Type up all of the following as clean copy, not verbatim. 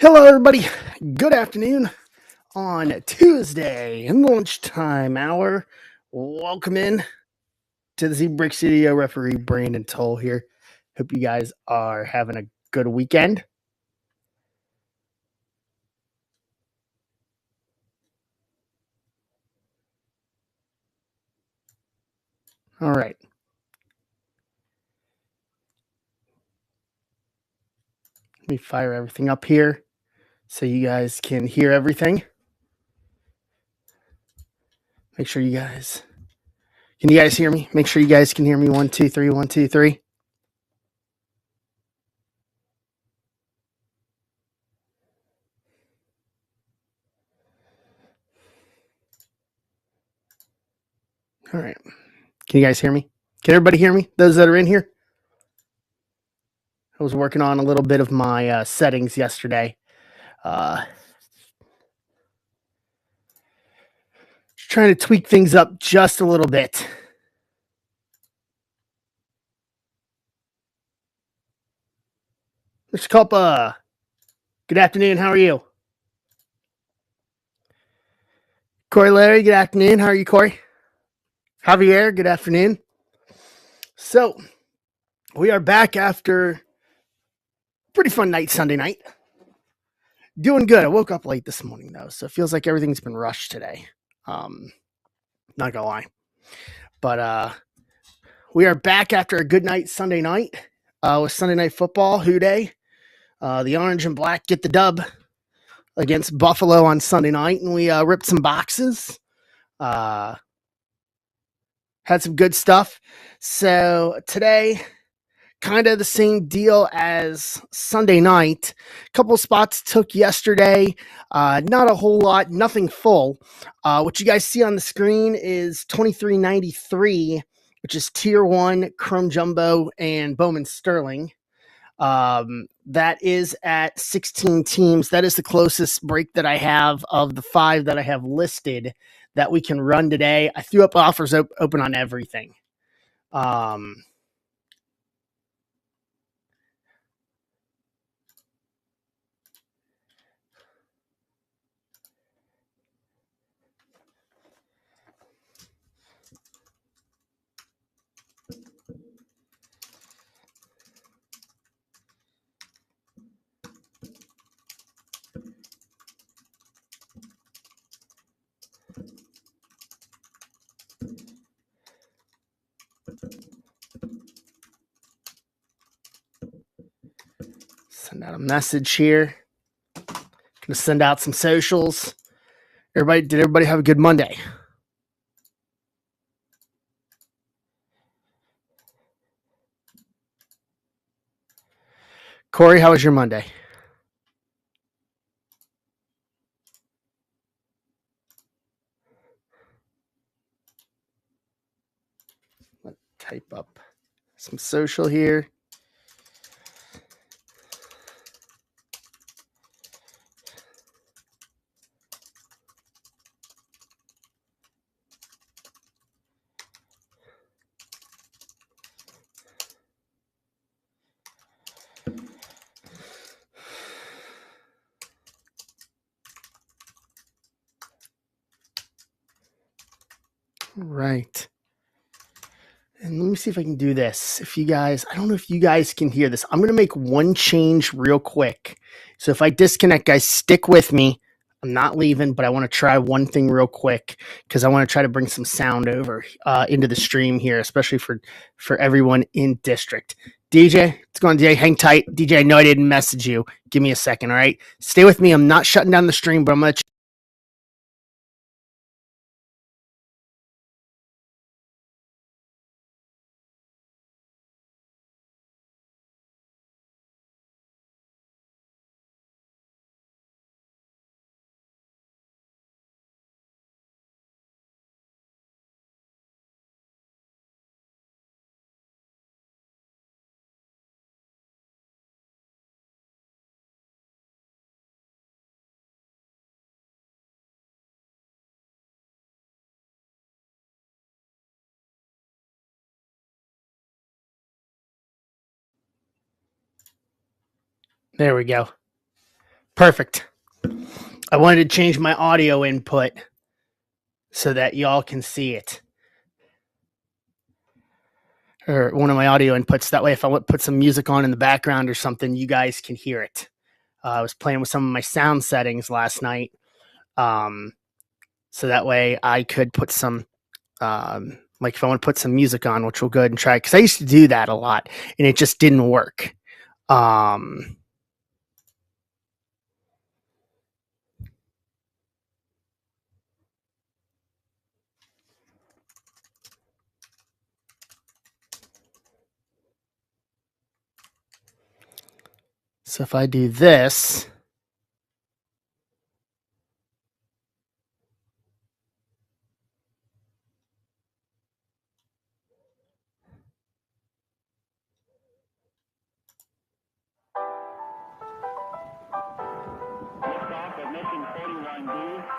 Hello, everybody. Good afternoon on Tuesday in the lunchtime hour. Welcome in to the Z Brick Studio. Referee Brandon Toll here. Hope you guys are having a good weekend. All right. Let me fire everything up here so you guys can hear everything. Make sure you guys can you guys hear me? Make sure you guys can hear me. 1, 2, 3, 1, 2, 3. All right. Can you guys hear me? Can everybody hear me? Those that are in here? I was working on a little bit of my settings yesterday. Trying to tweak things up just a little bit. Mr. Culpa, good afternoon. How are you? Corey Larry, good afternoon. How are you, Corey? Javier, good afternoon. So, we are back after a pretty fun night Sunday night. Doing good. I woke up late this morning, though, so it feels like everything's been rushed today. Not gonna lie. But we are back after a good night Sunday night with Sunday Night Football, Who Day. The Orange and Black get the dub against Buffalo on Sunday night, and we ripped some boxes. Had some good stuff. So today, kind of the same deal as Sunday night. A couple of spots took yesterday. Not a whole lot, nothing full. What you guys see on the screen is 2393, which is Tier 1, Chrome Jumbo, and Bowman Sterling. That is at 16 teams. That is the closest break that I have of the 5 that I have listed that we can run today. I threw up offers open on everything. Send out a message here. Gonna send out some socials. Did everybody have a good Monday? Corey, how was your Monday? Let's type up some social here. Right. And let me see if I can do this. I don't know if you guys can hear this. I'm going to make one change real quick. So if I disconnect, guys, stick with me. I'm not leaving, but I want to try one thing real quick because I want to try to bring some sound over into the stream here, especially for everyone in district. DJ, it's going DJ. Hang tight. DJ, I know I didn't message you. Give me a second, all right? Stay with me. I'm not shutting down the stream, but I'm going to There we go. Perfect. I wanted to change my audio input so that y'all can see it. Or one of my audio inputs. That way, if I put some music on in the background or something, you guys can hear it. I was playing with some of my sound settings last night. So that way I could put some, like if I want to put some music on, which we'll go ahead and try, because I used to do that a lot and it just didn't work. So if I do this,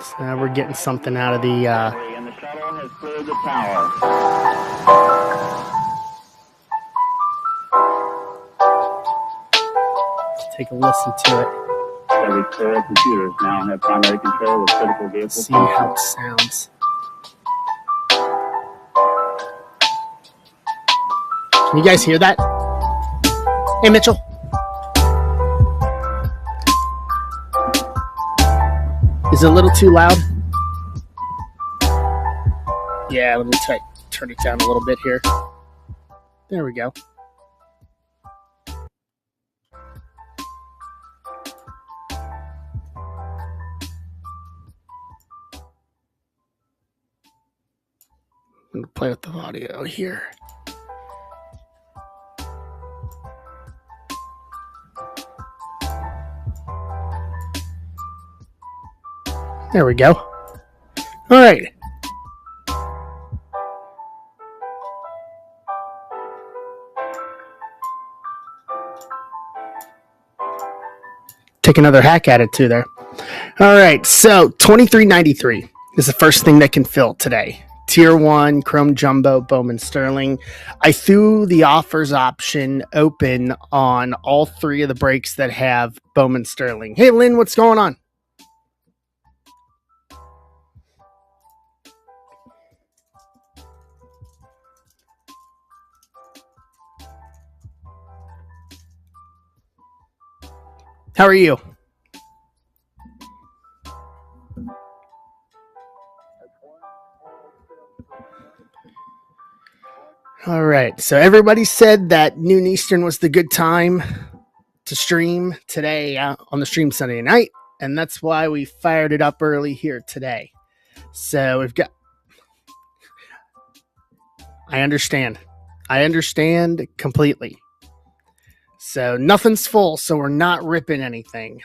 so now we're getting something out of the, and the shuttle has cleared the tower. take a listen to it. Every core computers now have primary control of critical vehicles. See how it sounds. Can you guys hear that? Hey, Mitchell. Is it a little too loud? Yeah, let me turn it down a little bit here. There we go. I'm going to play with the audio here. There we go. All right. Take another hack at it too there. All right. So 2393 is the first thing that can fill today. Tier 1, Chrome Jumbo, Bowman Sterling. I threw the offers option open on all three of the breaks that have Bowman Sterling. Hey, Lynn, what's going on? How are you? All right. So everybody said that noon Eastern was the good time to stream today on the stream Sunday night. And that's why we fired it up early here today. So we've got... I understand completely. So nothing's full, so we're not ripping anything.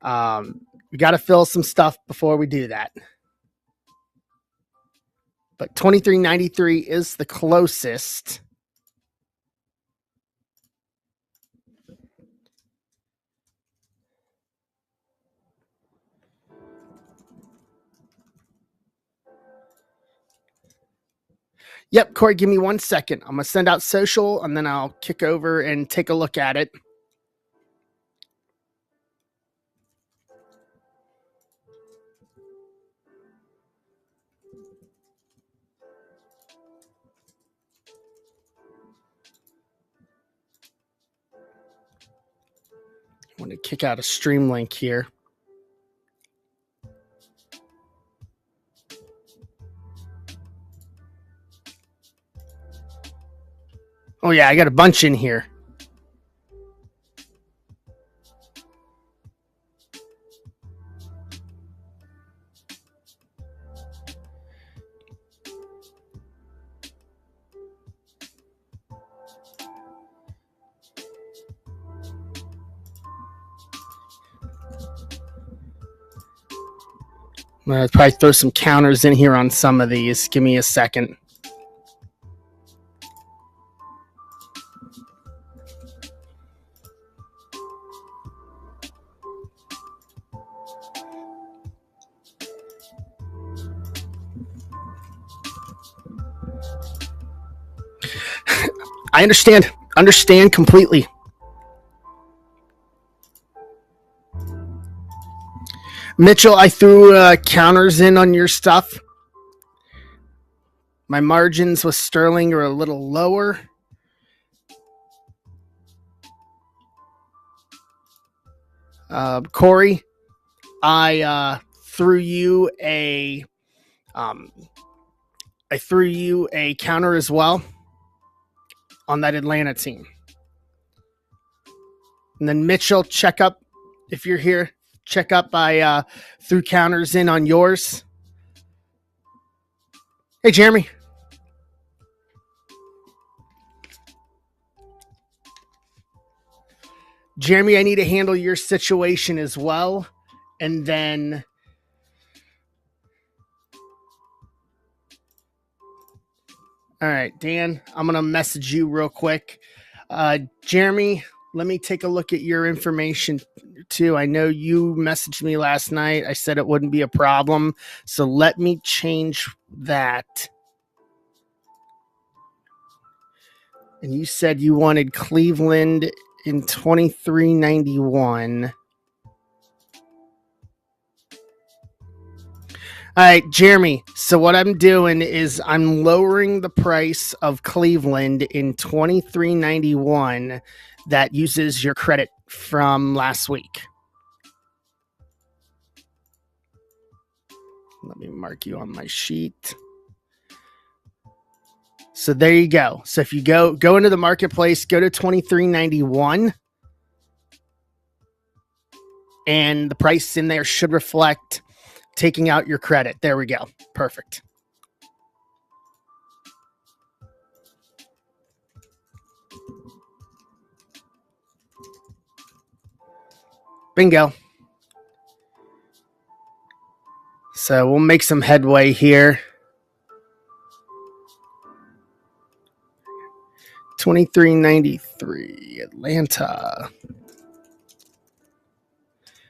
We got to fill some stuff before we do that. But 2393 is the closest. Yep, Corey, give me 1 second. I'm going to send out social, and then I'll kick over and take a look at it. I want to kick out a stream link here. Oh, yeah, I got a bunch in here. I'm going to probably throw some counters in here on some of these. Give me a second. I understand completely. Mitchell, I threw counters in on your stuff. My margins with Sterling are a little lower. Corey, I threw you a counter as well on that Atlanta team. And then Mitchell, check up if you're here. Check up. I threw counters in on yours. Hey, Jeremy. Jeremy, I need to handle your situation as well. And then all right, Dan, I'm going to message you real quick. Jeremy, let me take a look at your information too. I know you messaged me last night. I said it wouldn't be a problem. So let me change that. And you said you wanted Cleveland in 2391. All right, Jeremy. So what I'm doing is I'm lowering the price of Cleveland in 2391 that uses your credit from last week. Let me mark you on my sheet. So there you go. So if you go into the marketplace, go to 2391, and the price in there should reflect taking out your credit. There we go. Perfect. Bingo. So we'll make some headway here. 2393 Atlanta.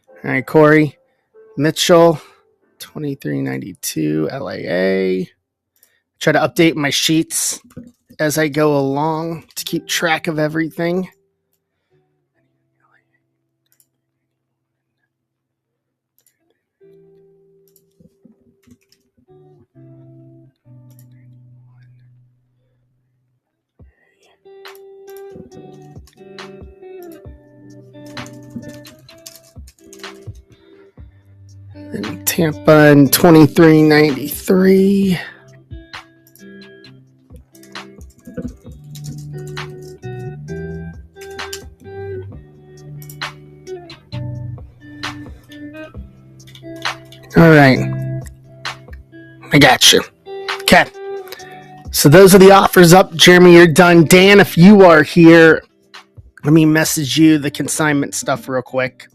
All right, Corey. Mitchell, 2392 LAA. Try to update my sheets as I go along to keep track of everything. And Tampa in 2393. All right. I got you. Okay. So those are the offers up. Jeremy, you're done. Dan, if you are here, let me message you the consignment stuff real quick.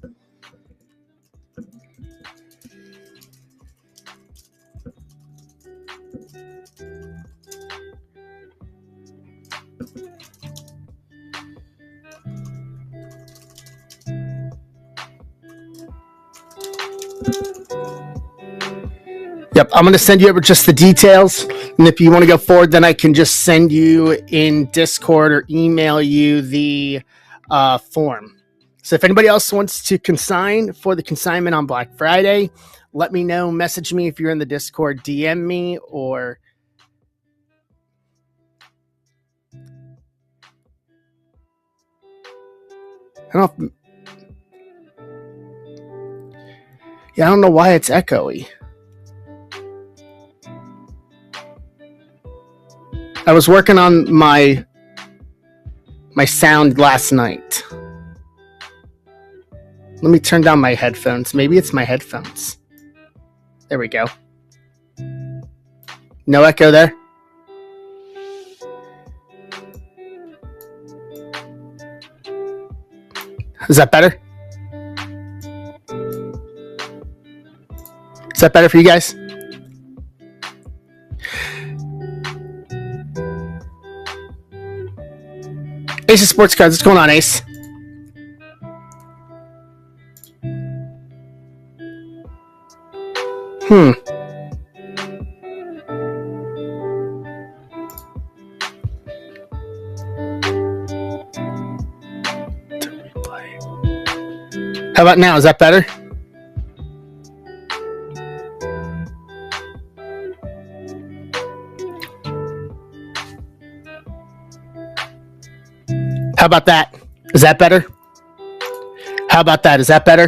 Yep, I'm going to send you over just the details. And if you want to go forward, then I can just send you in Discord or email you the form. So if anybody else wants to consign for the consignment on Black Friday, let me know. Message me if you're in the Discord, DM me, or I don't know why it's echoey. I was working on my sound last night. Let me turn down my headphones. Maybe it's my headphones. There we go. No echo there? Is that better? Is that better for you guys? Ace of Sports Cards, what's going on, Ace? How about now? Is that better? How about that? Is that better? How about that? Is that better?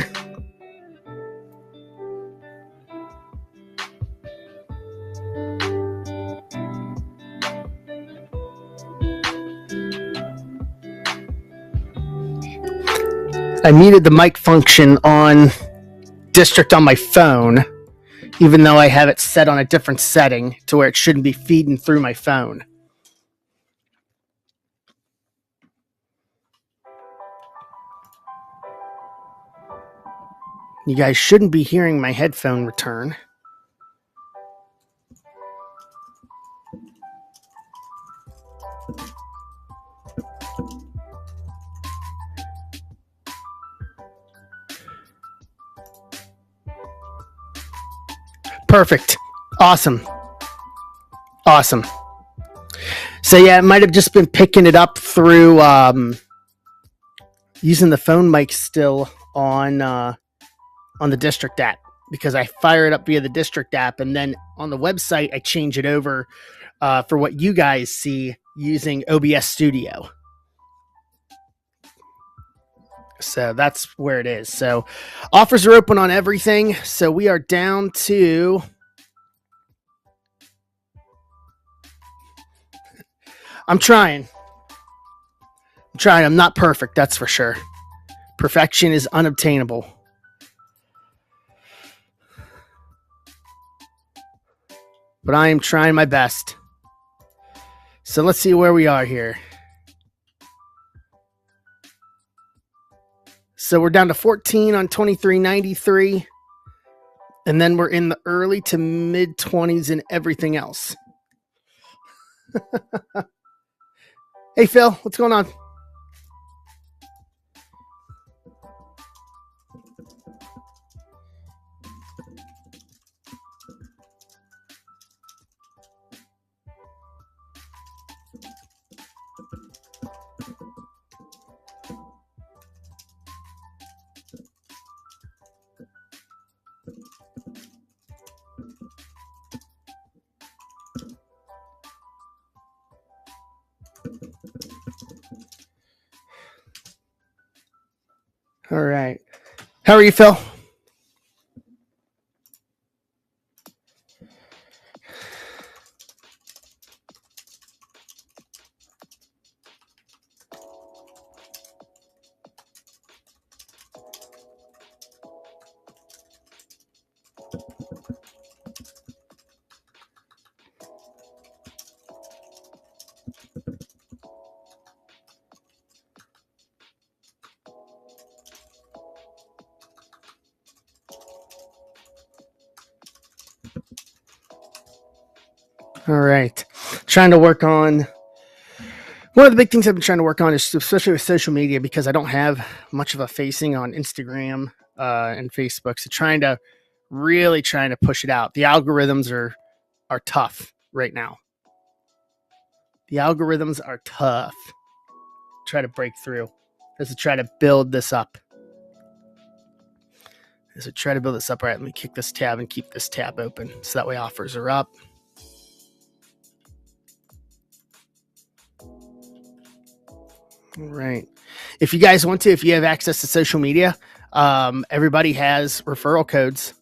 I muted the mic function on District on my phone, even though I have it set on a different setting to where it shouldn't be feeding through my phone. You guys shouldn't be hearing my headphone return. Perfect. Awesome. So yeah, it might have just been picking it up through using the phone mic still on the District app, because I fire it up via the District app, and then on the website I change it over for what you guys see using OBS Studio. So that's where it is. So offers are open on everything. So we are down to I'm trying. I'm not perfect, that's for sure. Perfection is unobtainable. But I am trying my best. So let's see where we are here. So we're down to 14 on 23.93. And then we're in the early to mid 20s and everything else. Hey, Phil, what's going on? All right. How are you, Phil? All right. Trying to work on one of the big things I've been trying to work on is especially with social media, because I don't have much of a facing on Instagram and Facebook. So really trying to push it out. The algorithms are tough right now. The algorithms are tough. Try to break through. As to try to build this up. All right, let me kick this tab and keep this tab open so that way offers are up. All right. If you guys want to, if you have access to social media, everybody has referral codes.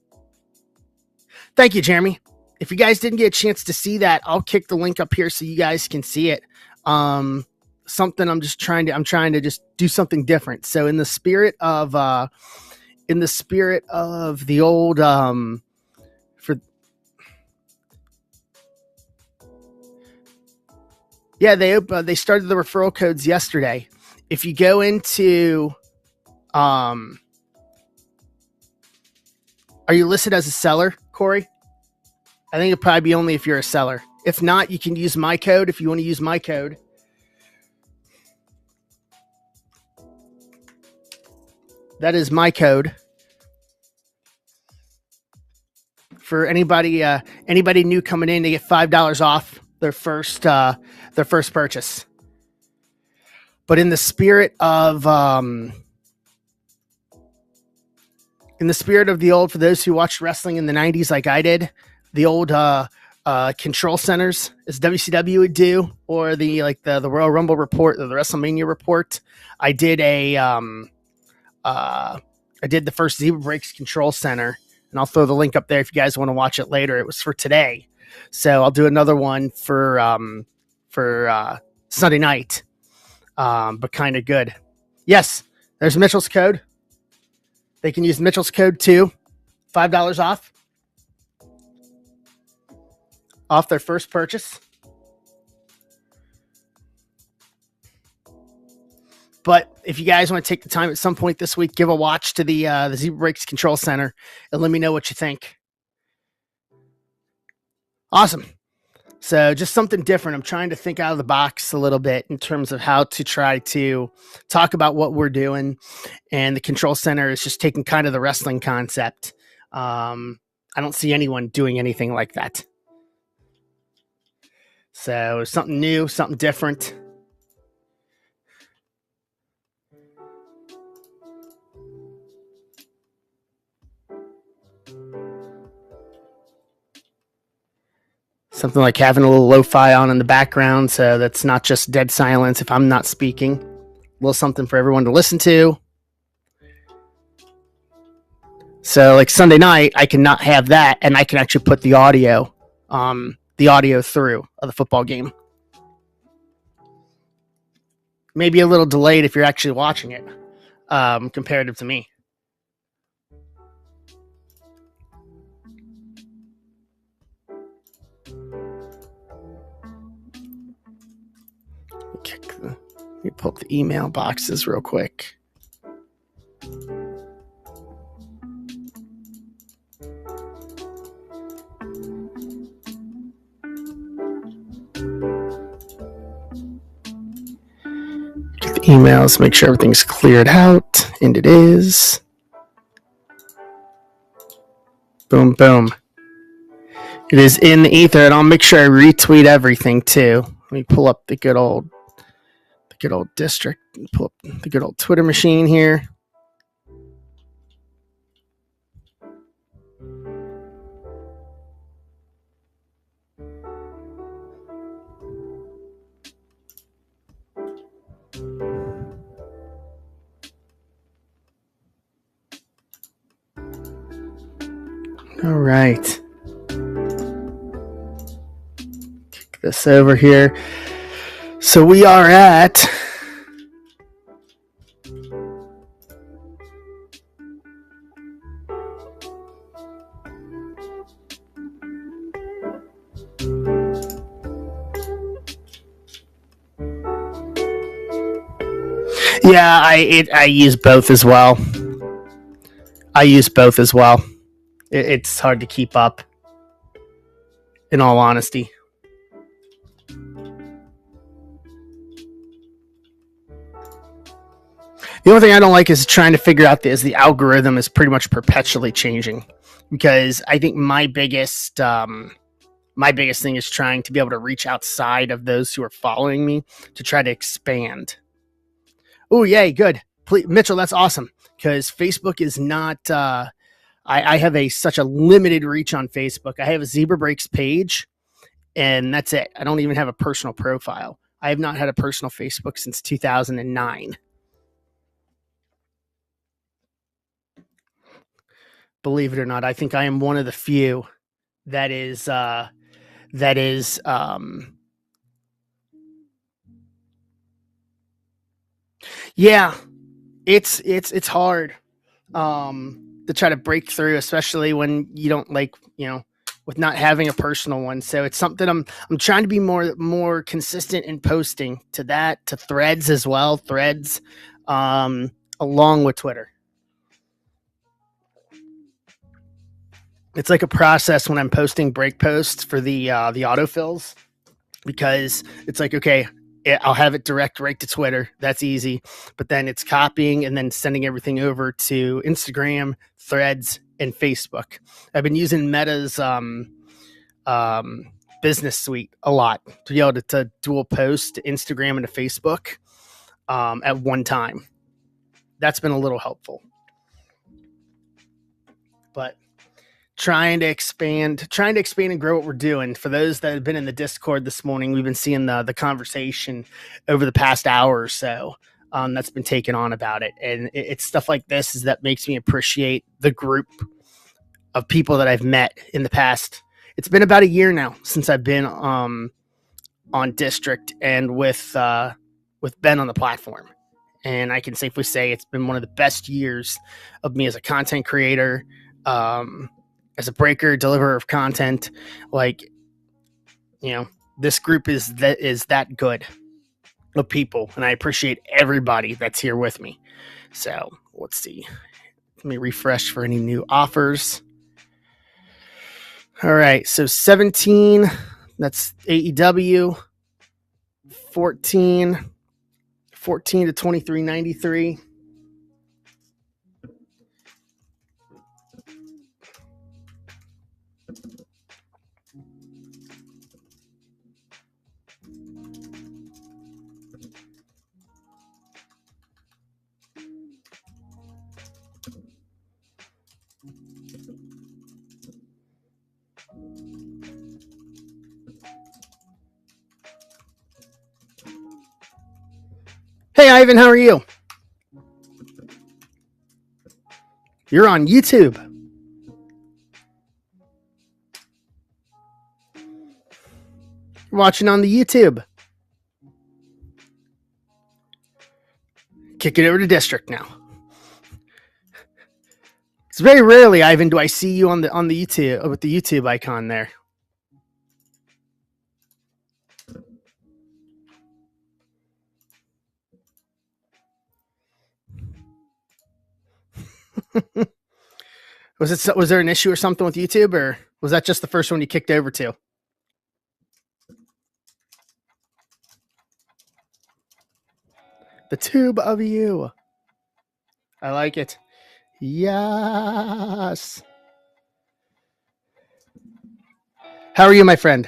Thank you, Jeremy. If you guys didn't get a chance to see that, I'll kick the link up here so you guys can see it. I'm trying to just do something different. So in the spirit of the old they started the referral codes yesterday. If you go into are you listed as a seller, Corey? I think it'd probably be only if you're a seller. If not, you can use my code if you want to use my code. That is my code. For anybody new coming in, they get $5 off their first purchase. But in the spirit of the old, for those who watched wrestling in the 90s like I did, the old control centers, as WCW would do, or the Royal Rumble report or the WrestleMania report. I did I did the first Zebra Breaks control center, and I'll throw the link up there if you guys want to watch it later. It was for today, so I'll do another one for Sunday night. But kind of good. Yes, there's Mitchell's code. They can use Mitchell's code too. $5 off their first purchase. But if you guys want to take the time at some point this week, give a watch to the Zebra Breaks Control Center and let me know what you think. Awesome. So just something different. I'm trying to think out of the box a little bit in terms of how to try to talk about what we're doing. And the Control Center is just taking kind of the wrestling concept. I don't see anyone doing anything like that. So something new, something different. Something like having a little lo-fi on in the background, so that's not just dead silence if I'm not speaking. A little something for everyone to listen to. So like Sunday night, I can not have that, and I can actually put the audio through of the football game. Maybe a little delayed if you're actually watching it, comparative to me. Let me pull up the email boxes real quick. Get the emails, make sure everything's cleared out, and it is. Boom, boom. It is in the ether, and I'll make sure I retweet everything too. Let me pull up the good old district, pull up the good old Twitter machine here. All right. Kick this over here. So we are at I use both as well. It's hard to keep up, in all honesty. The only thing I don't like is trying to figure out is the algorithm is pretty much perpetually changing, because I think my biggest thing is trying to be able to reach outside of those who are following me to try to expand. Oh, yay, good. Please, Mitchell, that's awesome, because Facebook is not... I have such a limited reach on Facebook. I have a Zebra Breaks page, and that's it. I don't even have a personal profile. I have not had a personal Facebook since 2009. Believe it or not, I think I am one of the few that is yeah, it's hard to try to break through, especially when you don't with not having a personal one. So it's something I'm trying to be more consistent in posting to Threads as well, along with Twitter. It's like a process when I'm posting break posts for the autofills, because it's like, okay, I'll have it direct right to Twitter. That's easy. But then it's copying and then sending everything over to Instagram, Threads, and Facebook. I've been using Meta's business suite a lot to be able to dual post to Instagram and to Facebook at one time. That's been a little helpful. But trying to expand and grow what we're doing. For those that have been in the Discord this morning, we've been seeing the conversation over the past hour or so that's been taken on about it. And it's stuff like this that makes me appreciate the group of people that I've met in the past. It's been about a year now since I've been on District and with Ben on the platform. And I can safely say it's been one of the best years of me as a content creator, as a breaker, deliverer of content. Like, this group is that good of people, and I appreciate everybody that's here with me. So let's see. Let me refresh for any new offers. All right, so 17, that's AEW. 14 to 23.93. Hey, Ivan, how are you? You're on YouTube. You're watching on the YouTube. Kick it over to District now. It's very rarely, Ivan, do I see you on the YouTube with the YouTube icon there. Was there an issue or something with YouTube, or was that just the first one you kicked over to? The tube of you. I like it. Yes. How are you, my friend?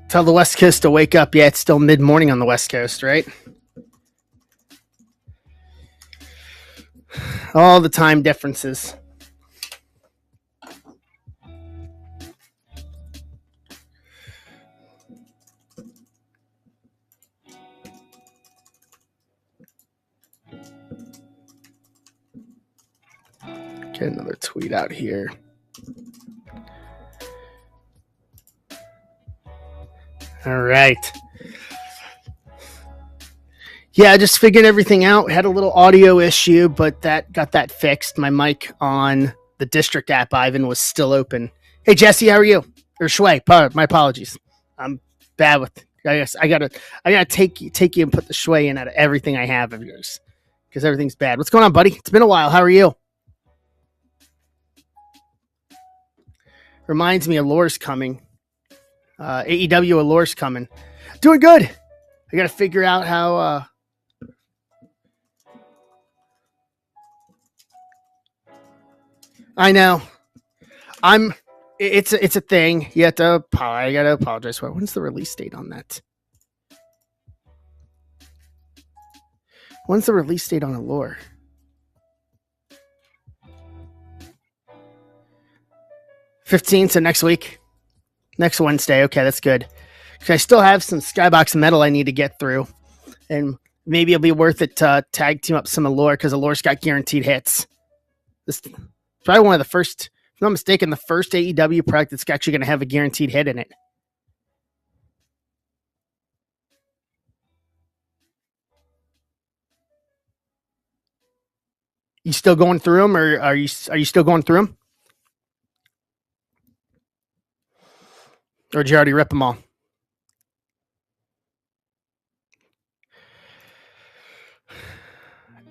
Tell the West Coast to wake up. Yeah, it's still mid-morning on the West Coast, right? All the time differences. Get another tweet out here. All right. Yeah, I just figured everything out. Had a little audio issue, but got that fixed. My mic on the District app, Ivan, was still open. Hey, Jesse, how are you? Or Shui, my apologies. I'm bad with. I guess I gotta take you and put the Shui in out of everything I have of yours, because everything's bad. What's going on, buddy? It's been a while. How are you? Reminds me, Allure's coming. AEW Allure's coming. Doing good. I got to figure out how. I know. It's a thing. I got to apologize for it. When's the release date on that? When's the release date on Allure? '15th, so next week. Next Wednesday. Okay, that's good. I still have some Skybox Metal I need to get through. And maybe it'll be worth it to tag team up some Allure, because Allure's got guaranteed hits. This is probably one of the first, if I'm not mistaken, the first AEW product that's actually going to have a guaranteed hit in it. You still going through them, or are you still going through them? Or did you already rip them all?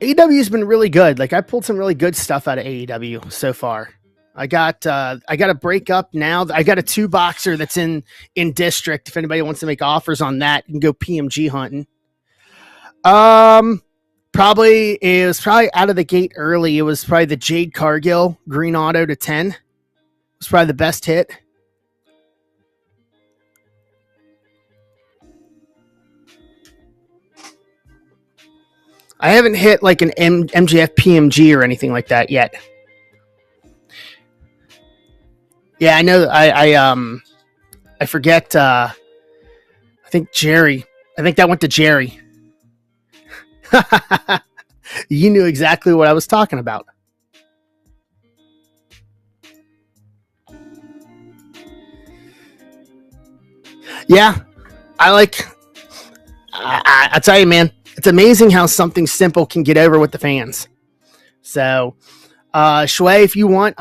AEW's been really good. Like, I pulled some really good stuff out of AEW so far. I got a break up now. I got a 2-boxer that's in District. If anybody wants to make offers on that, you can go PMG hunting. Probably it was probably out of the gate early. It was probably the Jade Cargill green auto to 10. It was probably the best hit. I haven't hit like an MGF PMG or anything like that yet. Yeah, I know. I forget. I think Jerry. I think that went to Jerry. You knew exactly what I was talking about. Yeah, I tell you, man, it's amazing how something simple can get over with the fans. So, Shui, if you want,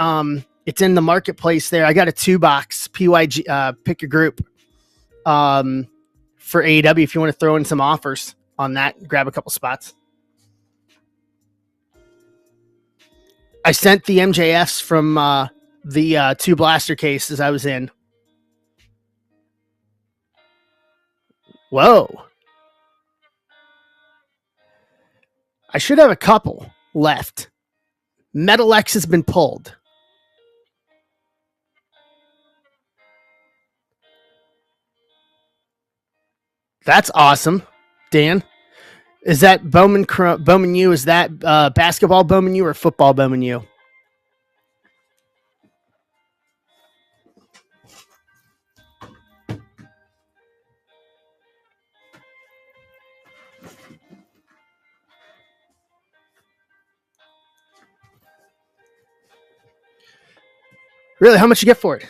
it's in the marketplace there. I got a 2-box PYG, pick your group, for AEW. If you want to throw in some offers on that, grab a couple spots. I sent the MJFs from the 2 blaster cases I was in. Whoa. I should have a couple left. Metal X has been pulled. That's awesome. Dan, is that Bowman U? Is that basketball Bowman U or football Bowman U? Really? How much you get for it?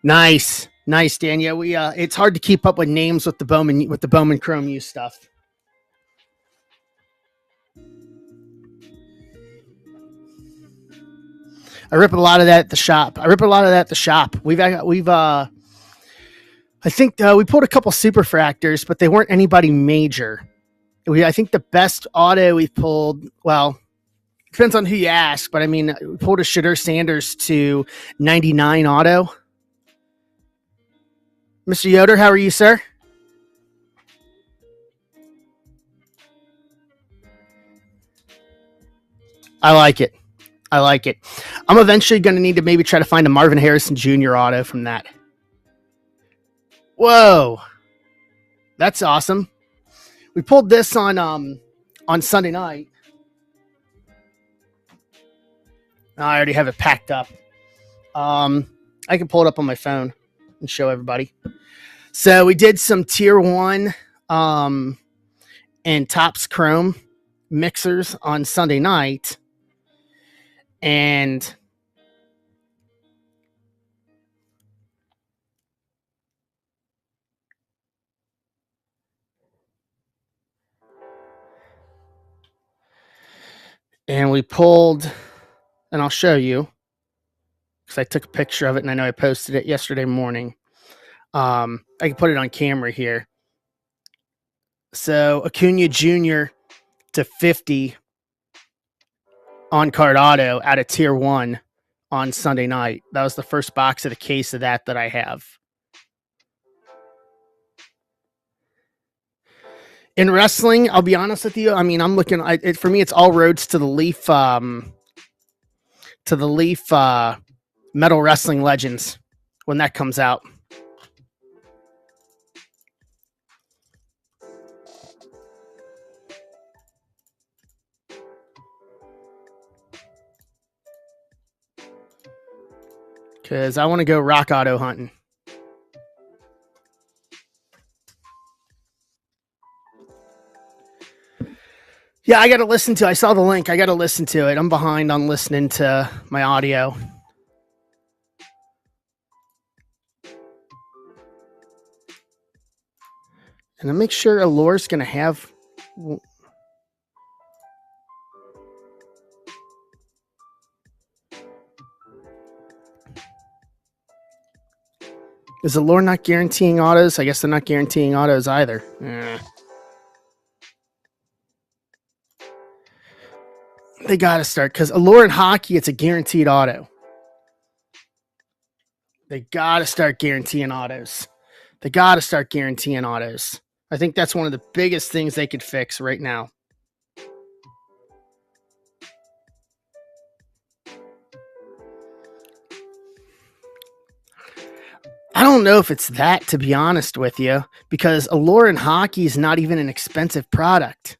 Nice, Dan. Yeah, we it's hard to keep up with names with the Bowman Chrome U stuff. I rip a lot of that at the shop. I think we pulled a couple superfractors, but they weren't anybody major. I think the best auto we've pulled, well, depends on who you ask, but I mean, we pulled a Shadur Sanders to 99 auto. Mr. Yoder, how are you, sir? I like it. I'm eventually going to need to maybe try to find a Marvin Harrison Jr. auto from that. Whoa. That's awesome. We pulled this on Sunday night. I already have it packed up. I can pull it up on my phone and show everybody. So we did some tier 1 and Topps Chrome mixers on Sunday night. And we pulled, and I'll show you because I took a picture of it and I know I posted it yesterday morning. I can put it on camera here. So Acuna Jr. to 50 on card auto out of tier 1 on Sunday night. That was the first box of the case of that I have. In wrestling, I'll be honest with you. I mean, I'm looking. For me, it's all roads to the Leaf. Metal Wrestling Legends when that comes out. Because I want to go rock auto hunting. Yeah, I saw the link. I got to listen to it. I'm behind on listening to my audio. And to make sure Allure's going to have... Is Allure not guaranteeing autos? I guess they're not guaranteeing autos either. They got to start, because Allure in hockey, it's a guaranteed auto. They got to start guaranteeing autos. I think that's one of the biggest things they could fix right now. I don't know if it's that, to be honest with you, because Allure in hockey is not even an expensive product.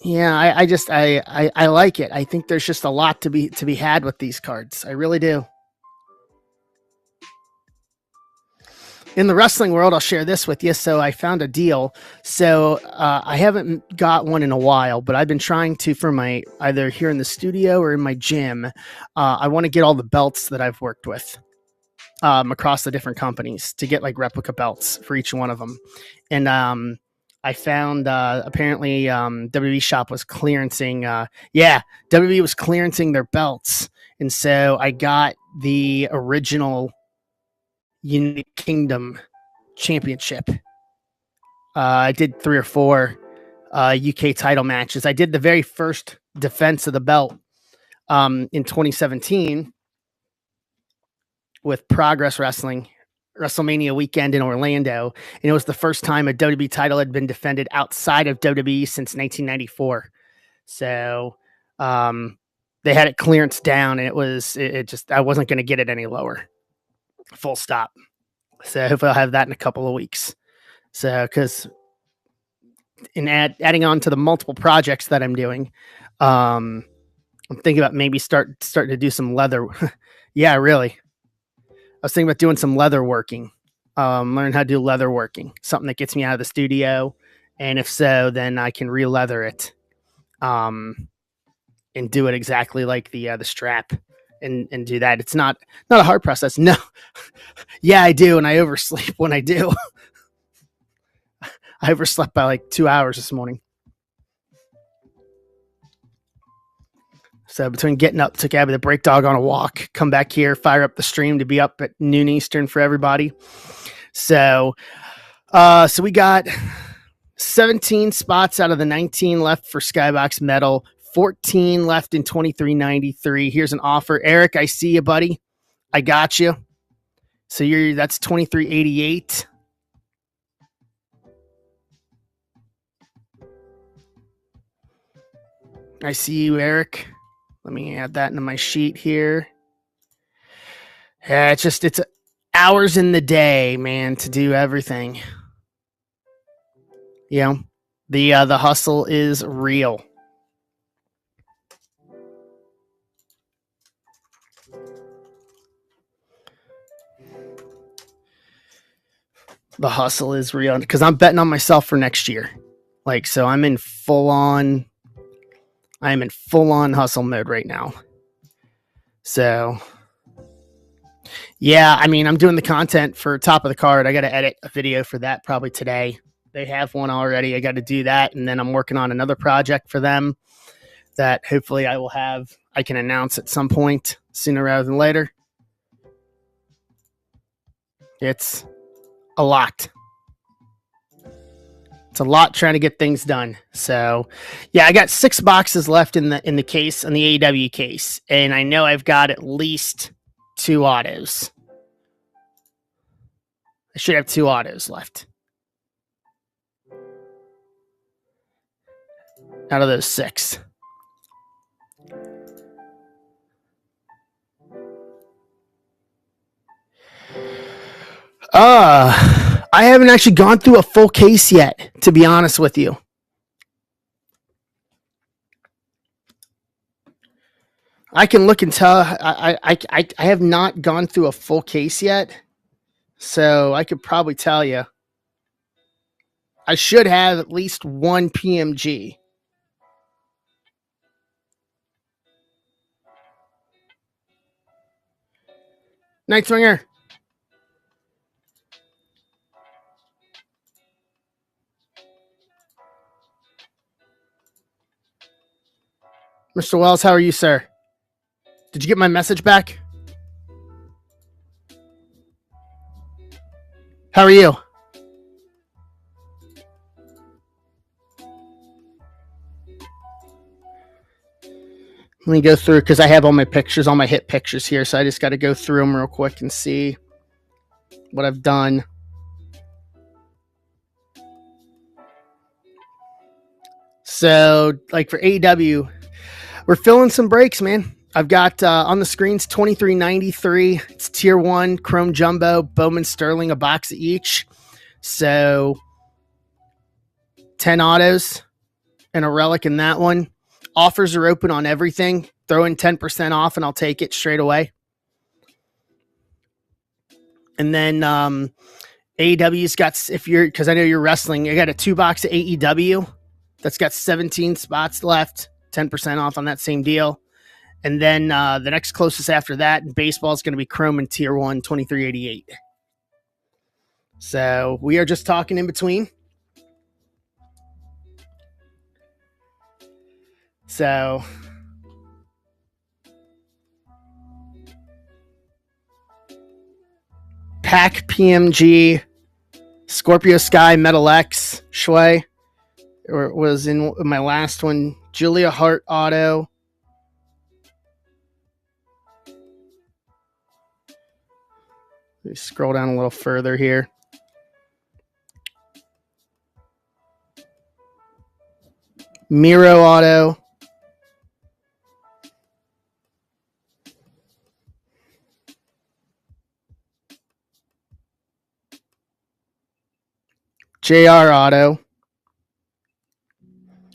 Yeah, I like it. I think there's just a lot to be had with these cards. I really do. In the wrestling world, I'll share this with you. So I found a deal. So I haven't got one in a while, but I've been trying to for my either here in the studio or in my gym. I want to get all the belts that I've worked with across the different companies to get like replica belts for each one of them. And I found apparently WWE Shop was clearancing. WWE was clearancing their belts, and so I got the original United Kingdom Championship. I did 3 or 4 UK title matches. I did the very first defense of the belt in 2017 with Progress Wrestling, WrestleMania weekend in Orlando. And it was the first time a WWE title had been defended outside of WWE since 1994. So they had it clearance down, and it just, I wasn't going to get it any lower. Full stop. So hopefully I'll have that in a couple of weeks. So, because in adding on to the multiple projects that I'm doing, I'm thinking about maybe starting to do some leather. Yeah, really. I was thinking about doing some leather working, learn how to do leather working, something that gets me out of the studio. And if so, then I can re-leather it, and do it exactly like the strap, and do that. It's not a hard process. No. Yeah, I do. And I oversleep when I do. I overslept by like 2 hours this morning. So between getting up, took Abby the break dog on a walk, come back here, fire up the stream to be up at noon Eastern for everybody. So we got 17 spots out of the 19 left for Skybox Metal, 14 left in 2393. Here's an offer. Eric, I see you, buddy. I got you. So that's 2388. I see you, Eric. Let me add that into my sheet here. Yeah, it's hours in the day, man, to do everything. You know, the hustle is real. The hustle is real because I'm betting on myself for next year. Like, so I'm in full on hustle mode right now. So yeah, I mean, I'm doing the content for Top of the Card. I got to edit a video for that probably today. They have one already. I got to do that. And then I'm working on another project for them that hopefully I can announce at some point sooner rather than later. It's a lot. It's a lot trying to get things done. So yeah, I got 6 boxes left in the case, on the AEW case. And I know I've got at least 2 autos. I should have 2 autos left out of those 6. I haven't actually gone through a full case yet, to be honest with you. I can look and tell. I have not gone through a full case yet, so I could probably tell you. I should have at least 1 PMG. Night Swinger. Mr. Wells, how are you, sir? Did you get my message back? How are you? Let me go through because I have all my pictures, all my hit pictures here. So I just got to go through them real quick and see what I've done. So, like for AEW, we're filling some breaks, man. I've got on the screens 2393. It's tier 1 Chrome Jumbo, Bowman Sterling, a box of each. So 10 autos and a relic in that one. Offers are open on everything. Throw in 10% off and I'll take it straight away. And then AEW's got, if you're, because I know you're wrestling, I got a 2-box of AEW that's got 17 spots left, 10% off on that same deal. And then the next closest after that in baseball is going to be Chrome and tier 1, 2388. So we are just talking in between. So Pack PMG, Scorpio Sky, Metal X, Shui, or was in my last one, Julia Hart Auto. Let me scroll down a little further here. Miro Auto. JR Auto.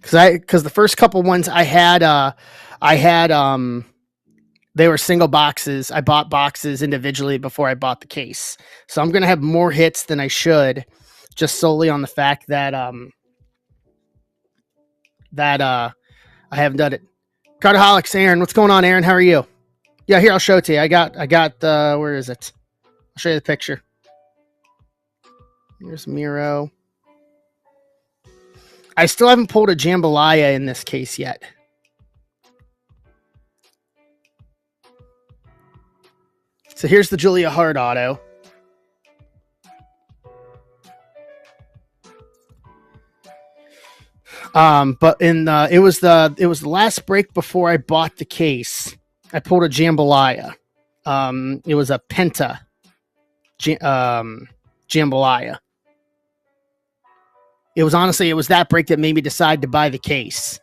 Because the first couple ones I had they were single boxes. I bought boxes individually before I bought the case. So I'm gonna have more hits than I should, just solely on the fact that I haven't done it. Cardoholics, Aaron, what's going on, Aaron? How are you? Yeah, here, I'll show it to you. I got where is it? I'll show you the picture. Here's Miro. I still haven't pulled a Jambalaya in this case yet. So here's the Julia Hart Auto. But it was the last break before I bought the case. I pulled a Jambalaya. It was a Penta Jambalaya. It was that break that made me decide to buy the case.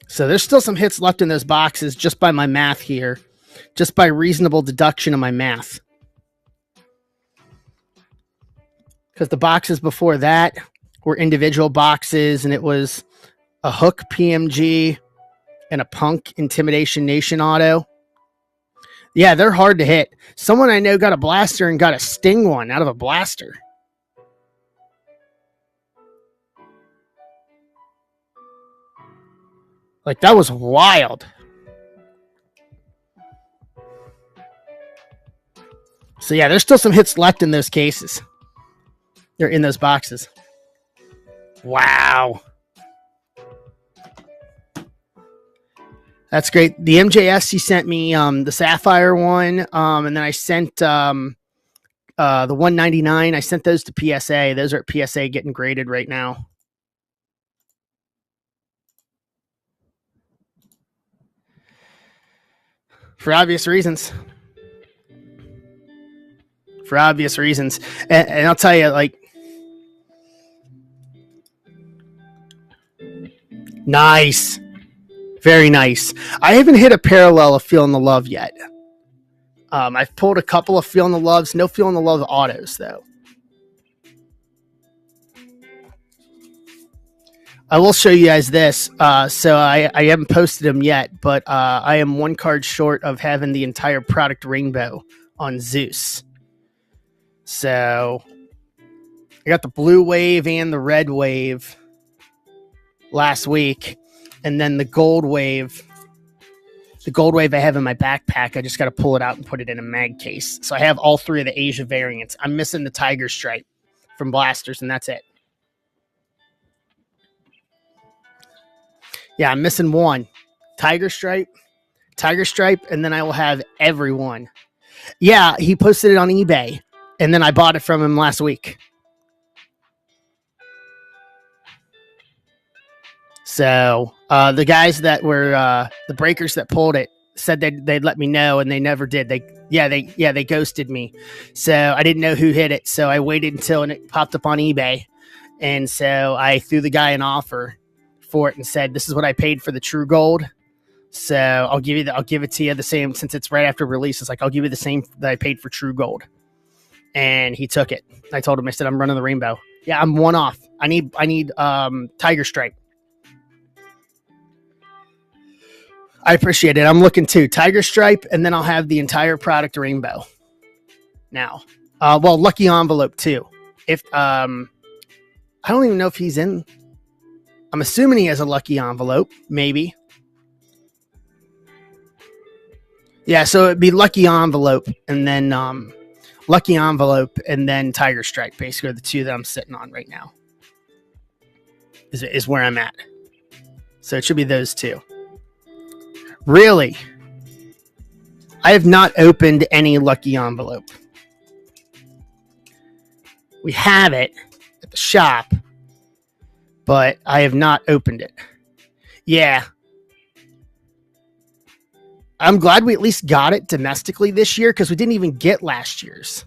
So there's still some hits left in those boxes just by my math here, just by reasonable deduction of my math. Because the boxes before that were individual boxes, and it was a Hook PMG and a Punk Intimidation Nation Auto. Yeah, they're hard to hit. Someone I know got a blaster and got a Sting one out of a blaster. Like, that was wild. So yeah, there's still some hits left in those cases. They're in those boxes. Wow. That's great. The MJS, he sent me the Sapphire one, and then I sent the 199. I sent those to PSA. Those are at PSA getting graded right now. For obvious reasons. And I'll tell you, like, nice. Very nice. I haven't hit a parallel of Feeling the Love yet. I've pulled a couple of Feeling the Loves. No Feeling the Love autos, though. I will show you guys this. So I haven't posted them yet, but I am one card short of having the entire product rainbow on Zeus. So I got the blue wave and the red wave last week. And then the gold wave I have in my backpack. I just got to pull it out and put it in a mag case. So I have all three of the Asia variants. I'm missing the Tiger Stripe from Blasters, and that's it. Yeah, I'm missing one. Tiger Stripe, and then I will have everyone. Yeah, he posted it on eBay, and then I bought it from him last week. So the guys that were the breakers that pulled it said they'd let me know, and they never did. They ghosted me. So I didn't know who hit it. So I waited until it popped up on eBay, and so I threw the guy an offer for it and said, "This is what I paid for the True Gold. So I'll give it to you the same, since it's right after release. It's like, I'll give you the same that I paid for True Gold." And he took it. I told him, I said, "I'm running the rainbow. Yeah, I'm one off. I need Tiger Stripe." I appreciate it. I'm looking to Tiger Stripe, and then I'll have the entire product rainbow. Now, well, Lucky Envelope too. If I don't even know if he's in. I'm assuming he has a Lucky Envelope, maybe. Yeah, so it'd be Lucky Envelope, and then Lucky Envelope, and then Tiger Stripe. Basically, are the two that I'm sitting on right now. Is where I'm at. So it should be those two. Really? I have not opened any Lucky Envelope. We have it at the shop, but I have not opened it. Yeah. I'm glad we at least got it domestically this year, because we didn't even get last year's.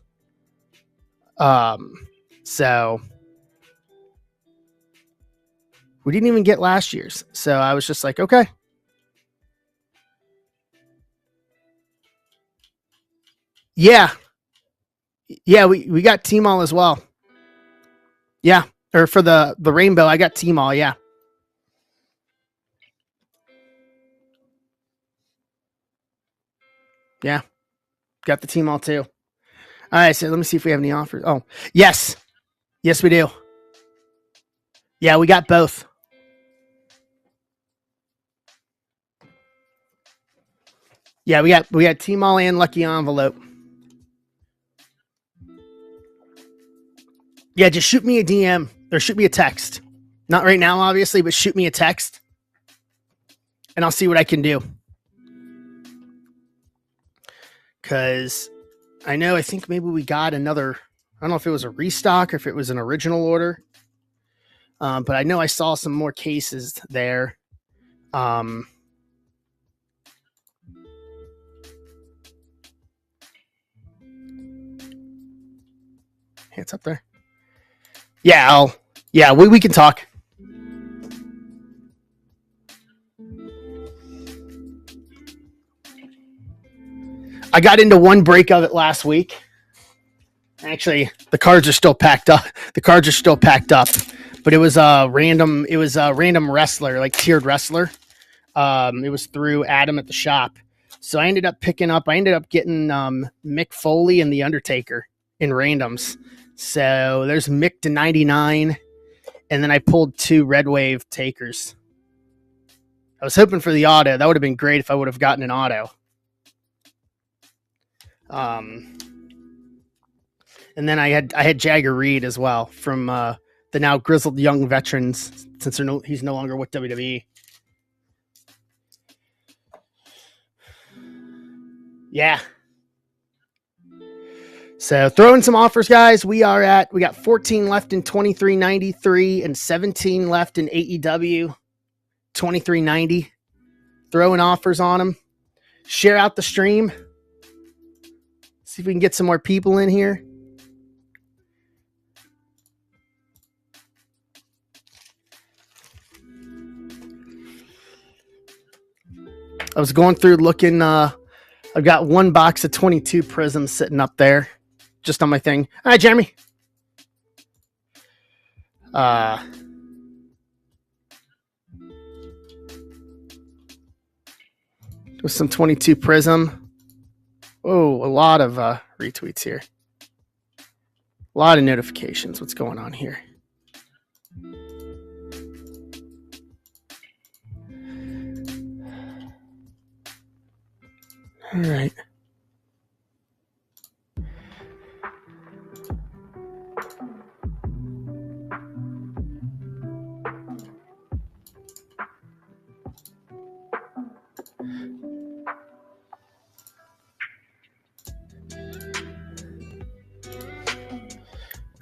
So we didn't even get last year's. So I was just like, okay. Yeah. Yeah, we got T-Mall as well. Yeah. Or for the rainbow, I got T-Mall, yeah. Yeah. Got the T-Mall too. All right, so let me see if we have any offers. Oh, yes. Yes, we do. Yeah, we got both. Yeah, we got T-Mall and Lucky Envelope. Yeah, just shoot me a DM or shoot me a text. Not right now, obviously, but shoot me a text, and I'll see what I can do. Because I think maybe we got another. I don't know if it was a restock or if it was an original order. But I know I saw some more cases there. It's up there. Yeah, we can talk. I got into one break of it last week. Actually, the cards are still packed up. But it was a random. It was a random wrestler, like tiered wrestler. It was through Adam at the shop. So I ended up getting Mick Foley and The Undertaker in randoms. So there's Mick to 99, and then I pulled 2 Red Wave takers. I was hoping for the auto. That would have been great if I would have gotten an auto. And then I had Jagger Reed as well from the now grizzled young veterans, since he's no longer with WWE. Yeah. So throwing some offers, guys. We got 14 left in 23.93 and 17 left in AEW 23.90. Throwing offers on them. Share out the stream. See if we can get some more people in here. I was going through looking. I've got one box of 22 prisms sitting up there, just on my thing. Hi, Jeremy. With some 22 prism. Oh, a lot of retweets here. A lot of notifications. What's going on here? All right.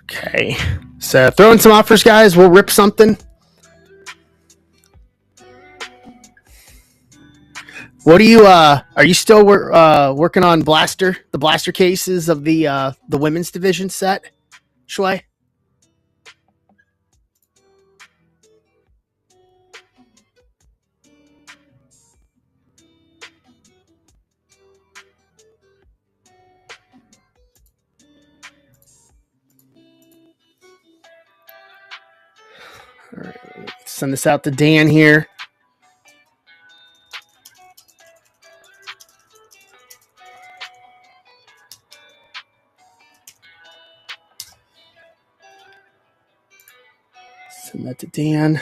Okay. So throwing some offers, guys. We'll rip something. What are you still working on the blaster cases of the women's division set, Shui? All right, send this out to Dan here. Send that to Dan.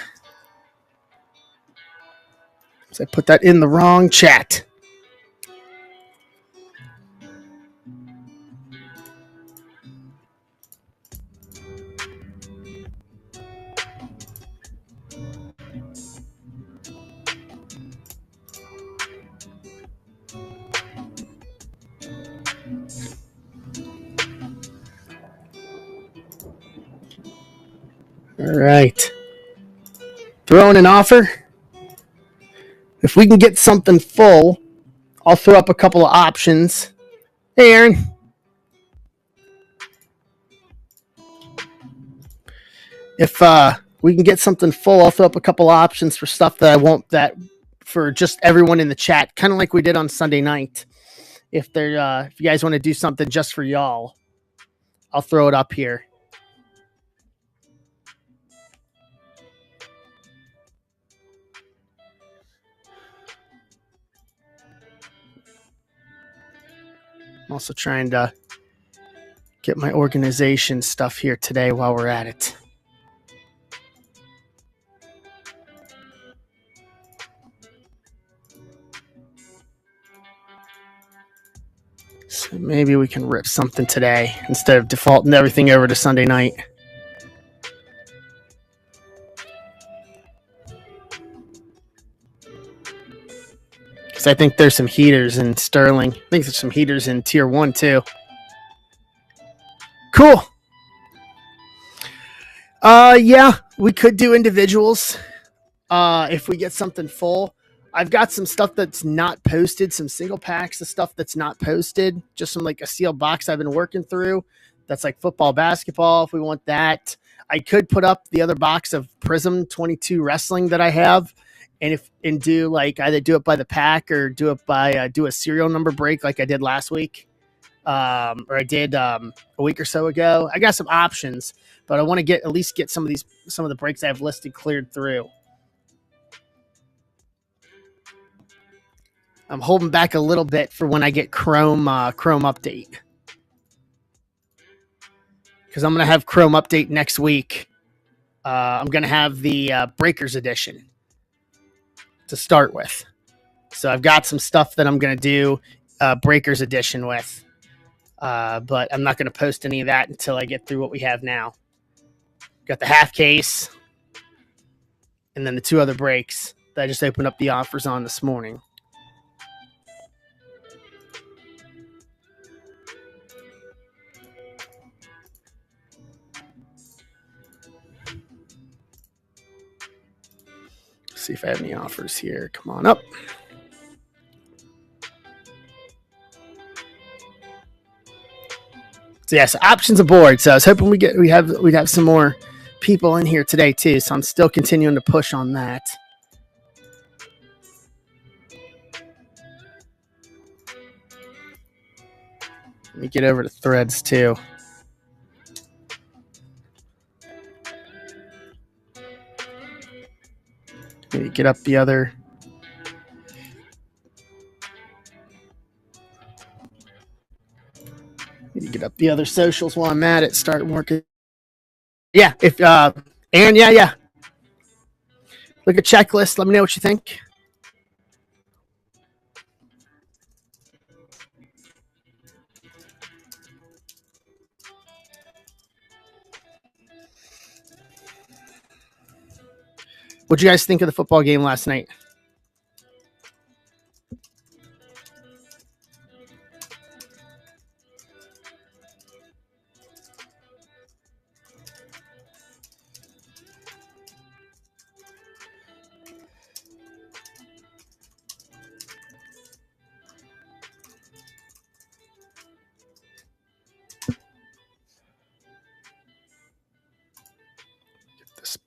So I put that in the wrong chat. All right. Throwing an offer. If we can get something full, I'll throw up a couple of options. Hey, Aaron. If we can get something full, I'll throw up a couple of options for stuff that I won't that for just everyone in the chat, kind of like we did on Sunday night. If you guys want to do something just for y'all, I'll throw it up here. I'm also trying to get my organization stuff here today while we're at it. So maybe we can rip something today instead of defaulting everything over to Sunday night. Because I think there's some heaters in Sterling. I think there's some heaters in Tier 1 too. Cool. Yeah, we could do individuals if we get something full. I've got some stuff that's not posted, some single packs of stuff that's not posted, just some like a sealed box I've been working through. That's like football, basketball. If we want that, I could put up the other box of Prism 22 wrestling that I have, and do like either do it by the pack or do it by do a serial number break like I did last week, or I did a week or so ago. I got some options, but I want to at least get some of the breaks I have listed cleared through. I'm holding back a little bit for when I get Chrome update, because I'm going to have Chrome update next week. I'm going to have the Breakers edition to start with. So I've got some stuff that I'm going to do Breakers edition with, but I'm not going to post any of that until I get through what we have now. Got the half case and then the two other breaks that I just opened up the offers on this morning. See if I have any offers here. Come on up. So yes, options aboard. So I was hoping we'd have some more people in here today too. So I'm still continuing to push on that. Let me get over to Threads too. Maybe get up the other. Maybe get up the other socials while I'm at it. Start working. Yeah, if and yeah. Look at checklist. Let me know what you think. What'd you guys think of the football game last night?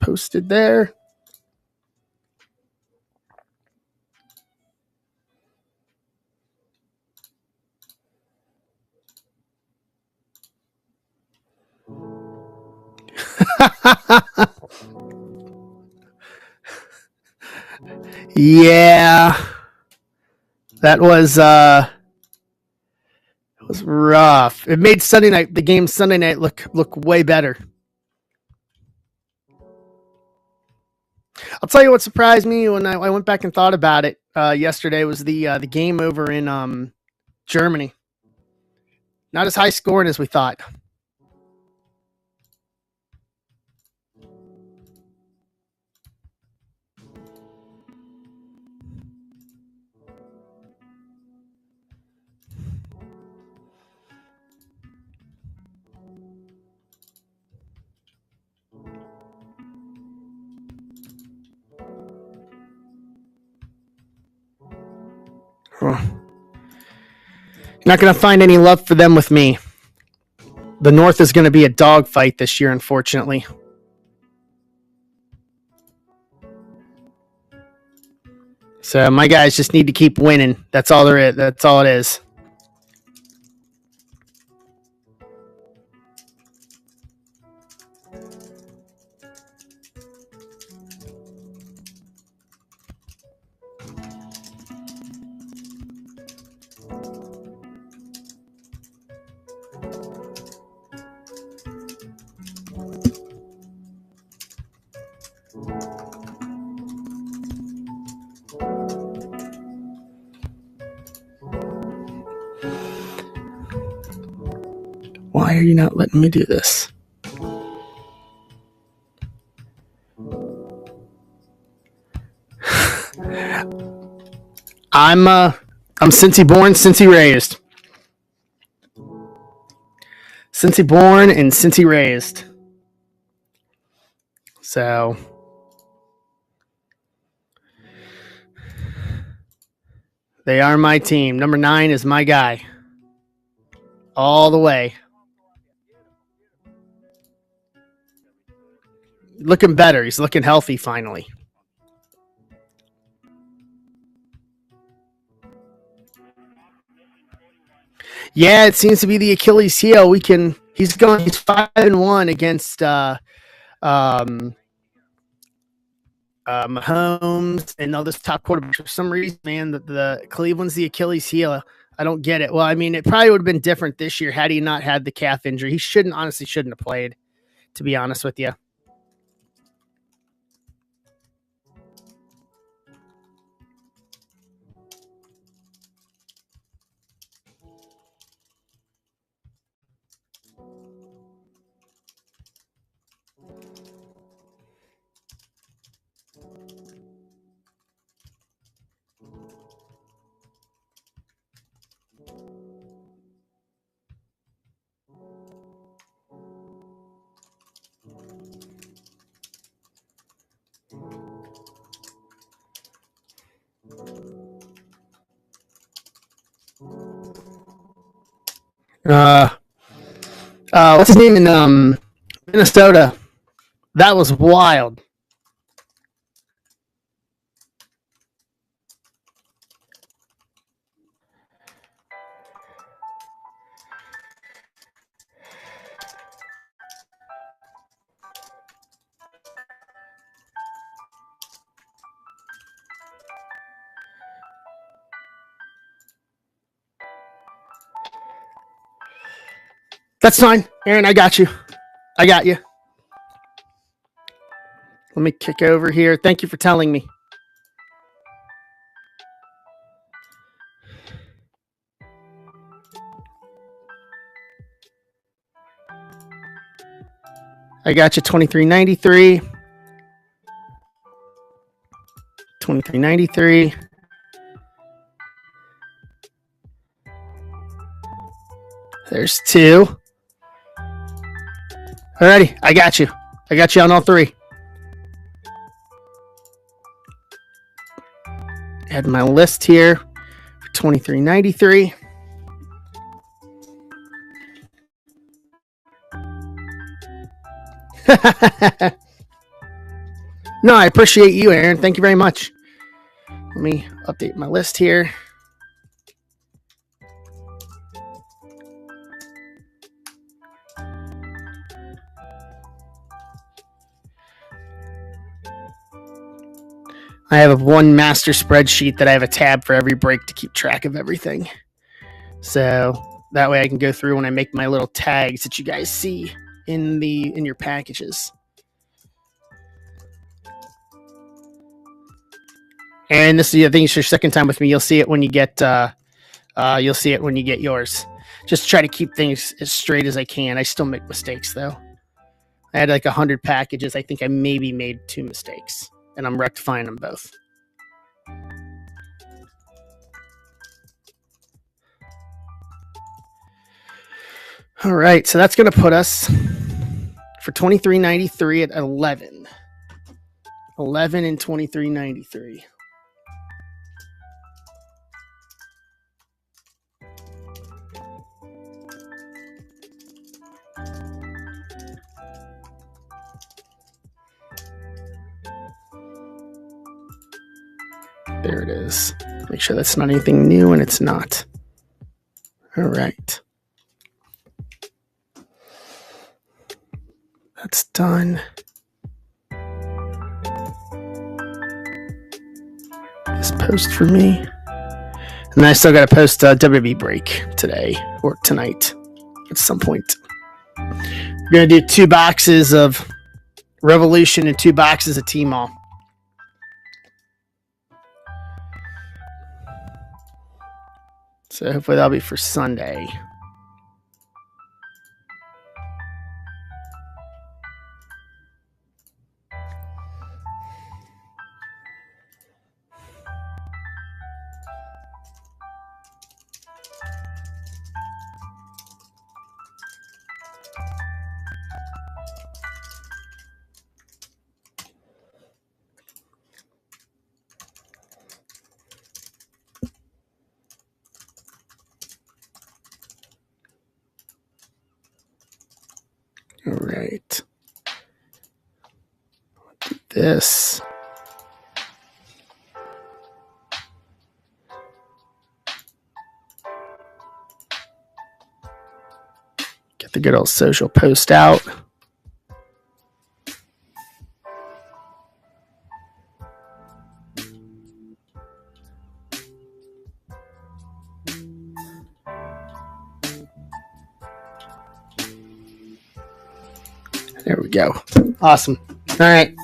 posted there. Yeah, that was rough. It made the game Sunday night look way better. I'll tell you what surprised me when I went back and thought about it yesterday was the game over in Germany. Not as high scoring as we thought. You're not going to find any love for them with me. The North is going to be a dogfight this year, unfortunately. So my guys just need to keep winning. That's all there is. That's all it is. Why are you not letting me do this? I'm Cincy born, Cincy raised. Cincy born and Cincy raised. So they are my team. Number 9 is my guy. All the way. Looking better. He's looking healthy finally. Yeah, it seems to be the Achilles heel. He's 5-1 against Mahomes and all this top quarterbacks. For some reason, man, the Cleveland's the Achilles heel. I don't get it. Well, I mean, it probably would have been different this year had he not had the calf injury. He shouldn't have played, to be honest with you. What's his name in Minnesota? That was wild. That's fine. Aaron, I got you. I got you. Let me kick over here. Thank you for telling me. I got you 2393. 2393. There's 2. Alrighty, I got you. I got you on all 3. Add my list here for 2393. No, I appreciate you, Aaron. Thank you very much. Let me update my list here. I have one master spreadsheet that I have a tab for every break to keep track of everything. So that way I can go through when I make my little tags that you guys see in your packages. And this is, I think it's your second time with me. You'll see it when you get yours. Just try to keep things as straight as I can. I still make mistakes though. I had like 100 packages. I think I maybe made 2 mistakes, and I'm rectifying them both. All right, so that's going to put us for $23.93 at 11. 11 and $23.93. There it is. Make sure that's not anything new, and it's not. All right. That's done. This post for me. And then I still got to post a WWE break today or tonight at some point. We're going to do 2 boxes of Revolution and 2 boxes of T-Mall. So hopefully that'll be for Sunday. All right. This. Get the good old social post out. There we go. Awesome. All right.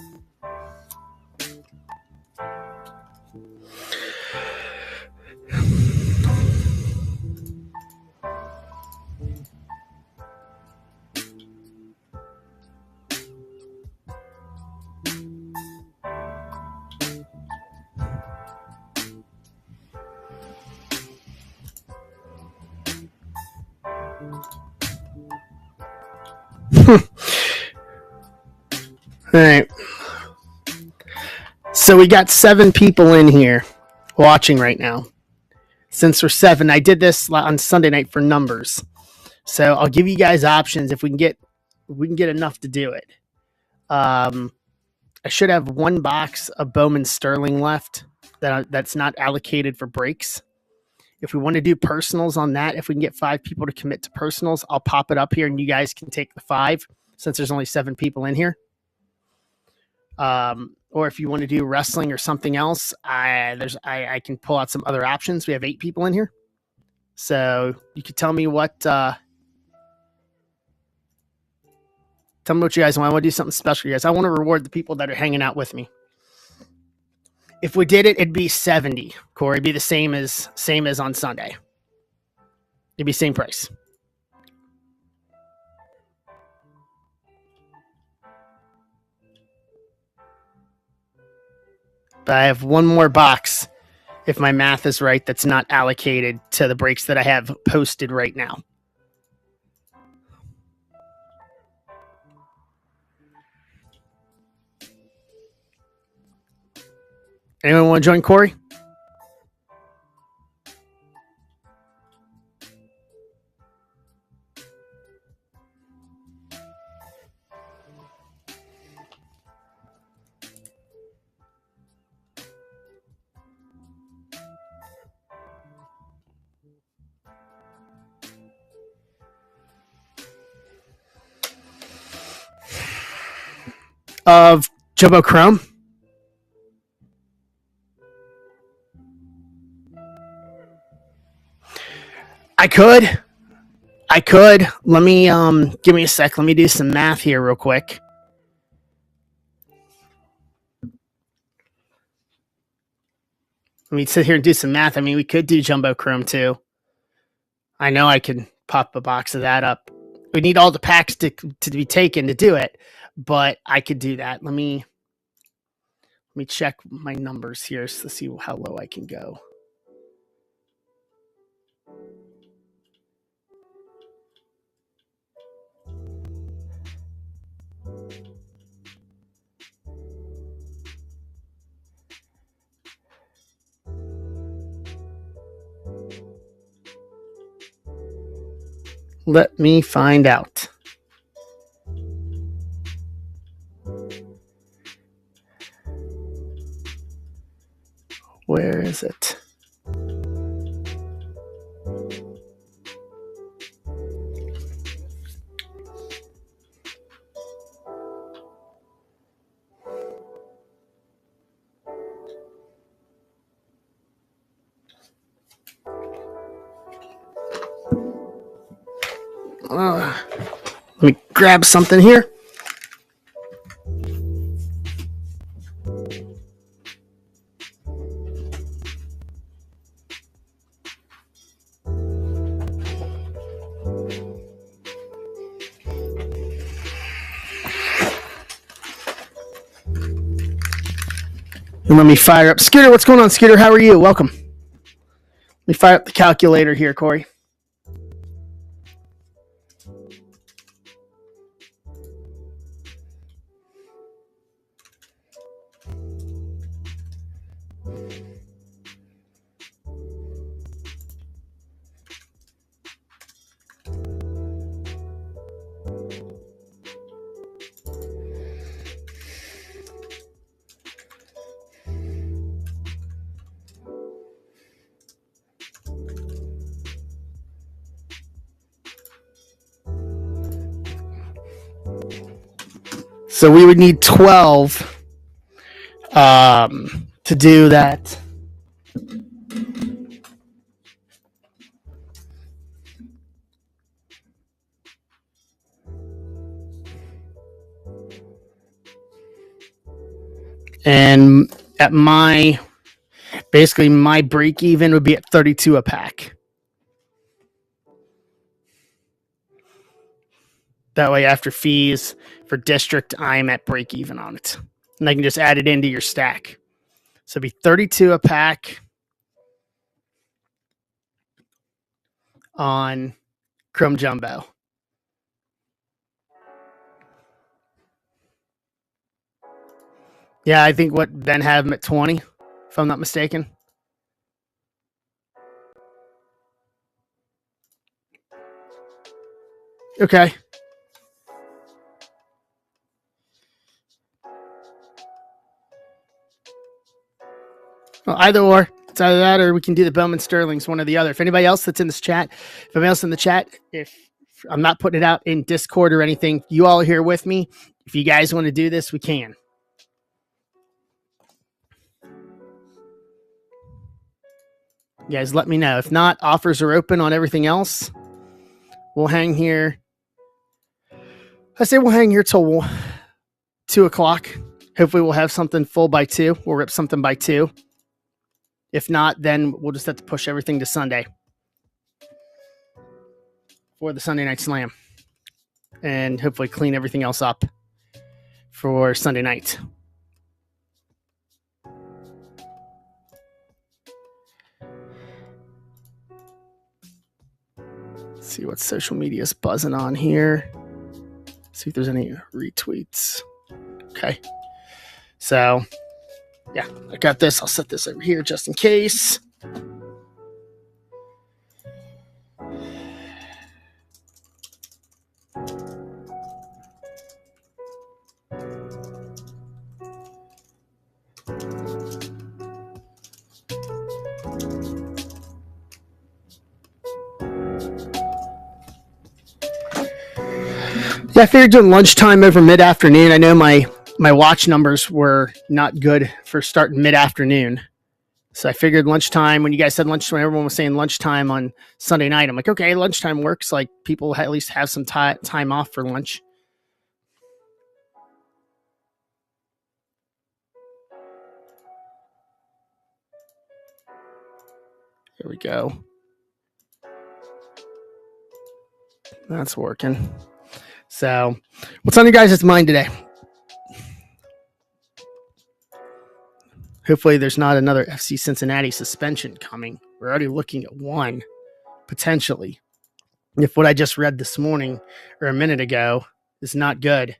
All right. So we got 7 people in here watching right now. Since we're 7, I did this on Sunday night for numbers. So I'll give you guys options if we can get enough to do it. I should have 1 box of Bowman Sterling left that's not allocated for breaks. If we want to do personals on that, if we can get 5 people to commit to personals, I'll pop it up here and you guys can take the 5 since there's only 7 people in here. Or if you want to do wrestling or something else, I can pull out some other options. We have 8 people in here. So you could tell me what you guys want. I want to do something special, you guys. I want to reward the people that are hanging out with me. If we did it, it'd be 70. Corey, it'd be the same as on Sunday. It'd be same price. But I have 1 more box, if my math is right, that's not allocated to the breaks that I have posted right now. Anyone want to join Corey? of Jumbo Chrome. I could. Let me give me a sec. Let me do some math here real quick. Let me sit here and do some math. I mean, we could do Jumbo Chrome too. I know I can pop a box of that up. We need all the packs to be taken to do it, but I could do that. Let me check my numbers here to see how low I can go. Let me find out. Where is it? Let me grab something here. And let me fire up. Scooter, what's going on, Scooter? How are you? Welcome. Let me fire up the calculator here, Corey. So we would need 12 to do that. And at my break even would be at 32 a pack. That way, after fees for district, I'm at break even on it. And I can just add it into your stack. So it'd be 32 a pack on Chrome Jumbo. Yeah, I think Ben had them at 20, if I'm not mistaken. Okay. Well, either or. It's either that or we can do the Bowman Sterlings, one or the other. If anybody else that's in this chat, if anybody else in the chat, if I'm not putting it out in Discord or anything, you all are here with me. If you guys want to do this, we can. You guys let me know. If not, offers are open on everything else. We'll hang here. I say we'll hang here till 2 o'clock. Hopefully we'll have something full by 2. We'll rip something by 2. If not, then we'll just have to push everything to Sunday for the Sunday Night Slam. And hopefully clean everything else up for Sunday night. Let's see what social media is buzzing on here. See if there's any retweets. Okay. So, yeah, I got this. I'll set this over here just in case. Yeah, I figured doing lunchtime over mid-afternoon. I know my my watch numbers were not good for starting mid-afternoon. So I figured lunchtime, when you guys said lunchtime, everyone was saying lunchtime on Sunday night. I'm like, okay, lunchtime works. Like people at least have some time off for lunch. Here we go. That's working. So what's on your guys' mind today? Hopefully there's not another FC Cincinnati suspension coming. We're already looking at one, potentially. If what I just read this morning or a minute ago is not good.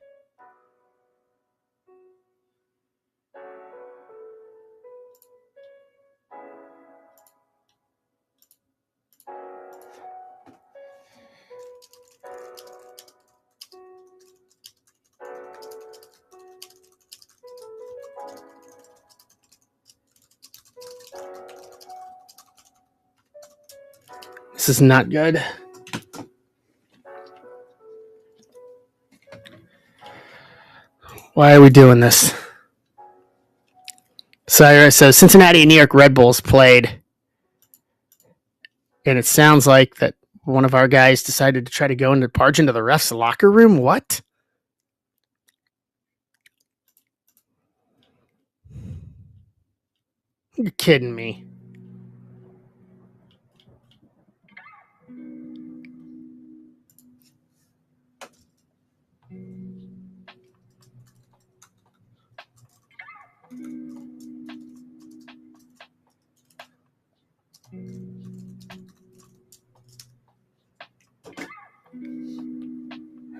This is not good. Why are we doing this? So Cincinnati and New York Red Bulls played. And it sounds like that one of our guys decided to try to go into barge into the ref's locker room. What? You're kidding me.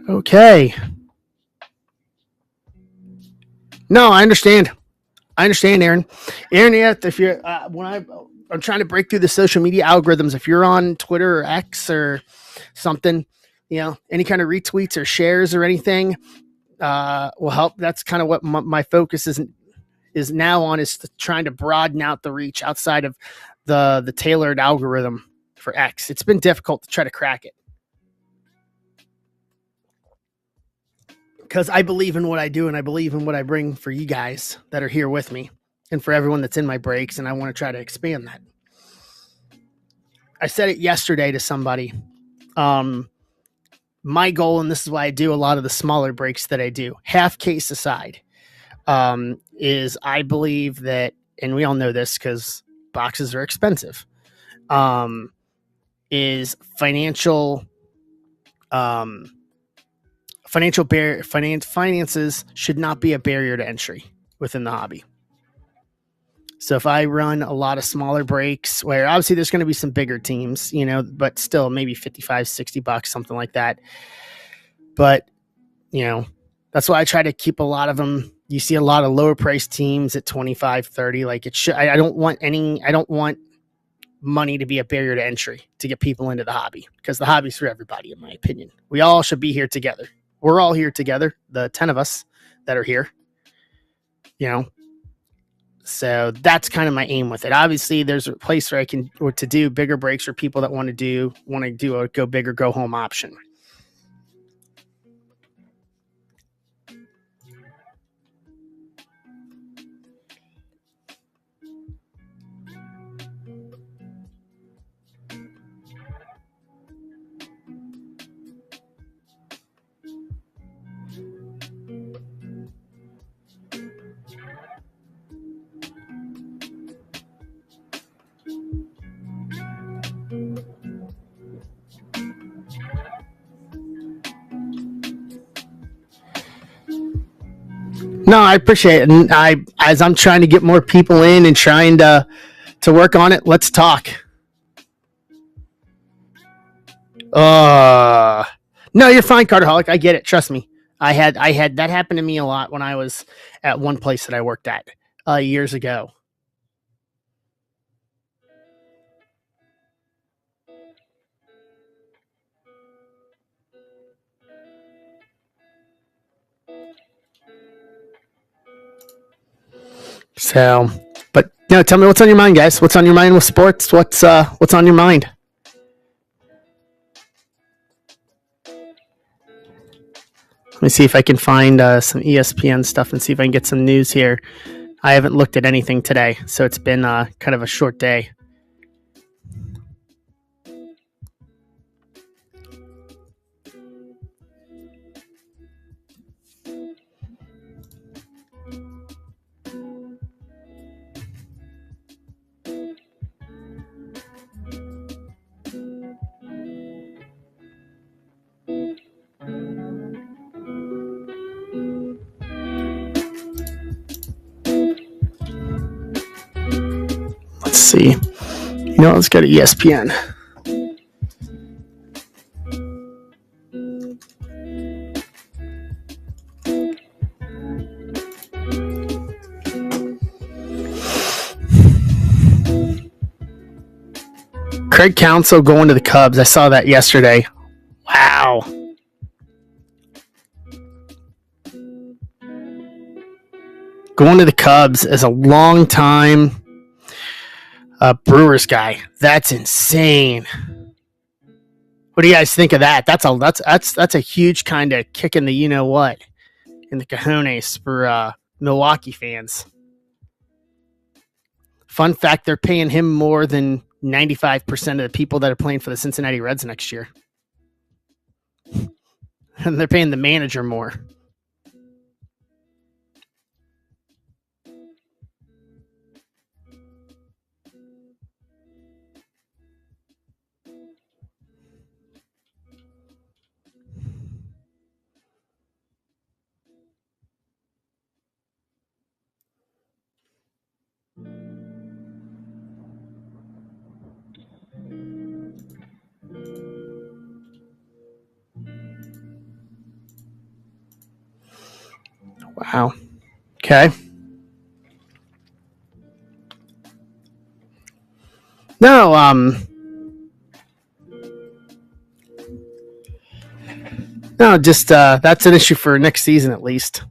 Okay. No, I understand. Aaron. Aaron, yeah, if you're I'm trying to break through the social media algorithms. If you're on Twitter or X or something, any kind of retweets or shares or anything will help. That's kind of what my focus is now on, is trying to broaden out the reach outside of the tailored algorithm for X. It's been difficult to try to crack it. Because I believe in what I do and I believe in what I bring for you guys that are here with me and for everyone that's in my breaks, and I want to try to expand that. I said it yesterday to somebody. My goal, and this is why I do a lot of the smaller breaks that I do, half case aside, is I believe that, and we all know this because boxes are expensive, is finances should not be a barrier to entry within the hobby. So if I run a lot of smaller breaks where obviously there's going to be some bigger teams, but still maybe $55, $60, something like that. But, that's why I try to keep a lot of them. You see a lot of lower price teams at 25, 30, like it should. I don't want money to be a barrier to entry to get people into the hobby, because the hobby's for everybody, in my opinion. We all should be here together. We're all here together, the 10 of us that are here, So that's kind of my aim with it. Obviously, there's a place where I can to do bigger breaks for people that want to do a go big or go home option. No, I appreciate it. And as I'm trying to get more people in and trying to work on it, let's talk. No, you're fine, Carterholic. I get it. Trust me. I had that happen to me a lot when I was at one place that I worked at years ago. So, but tell me what's on your mind, guys. What's on your mind with sports? What's on your mind? Let me see if I can find some ESPN stuff and see if I can get some news here. I haven't looked at anything today, so it's been kind of a short day. Let's see. Let's go to ESPN. Craig Counsell going to the Cubs. I saw that yesterday. Wow. Going to the Cubs as a long time Brewers guy. That's insane. What do you guys think of that? That's a huge kind of kick in the you know what in the cojones for Milwaukee fans. Fun fact: they're paying him more than 95% of the people that are playing for the Cincinnati Reds next year, and they're paying the manager more. Wow. Okay. No, just that's an issue for next season at least,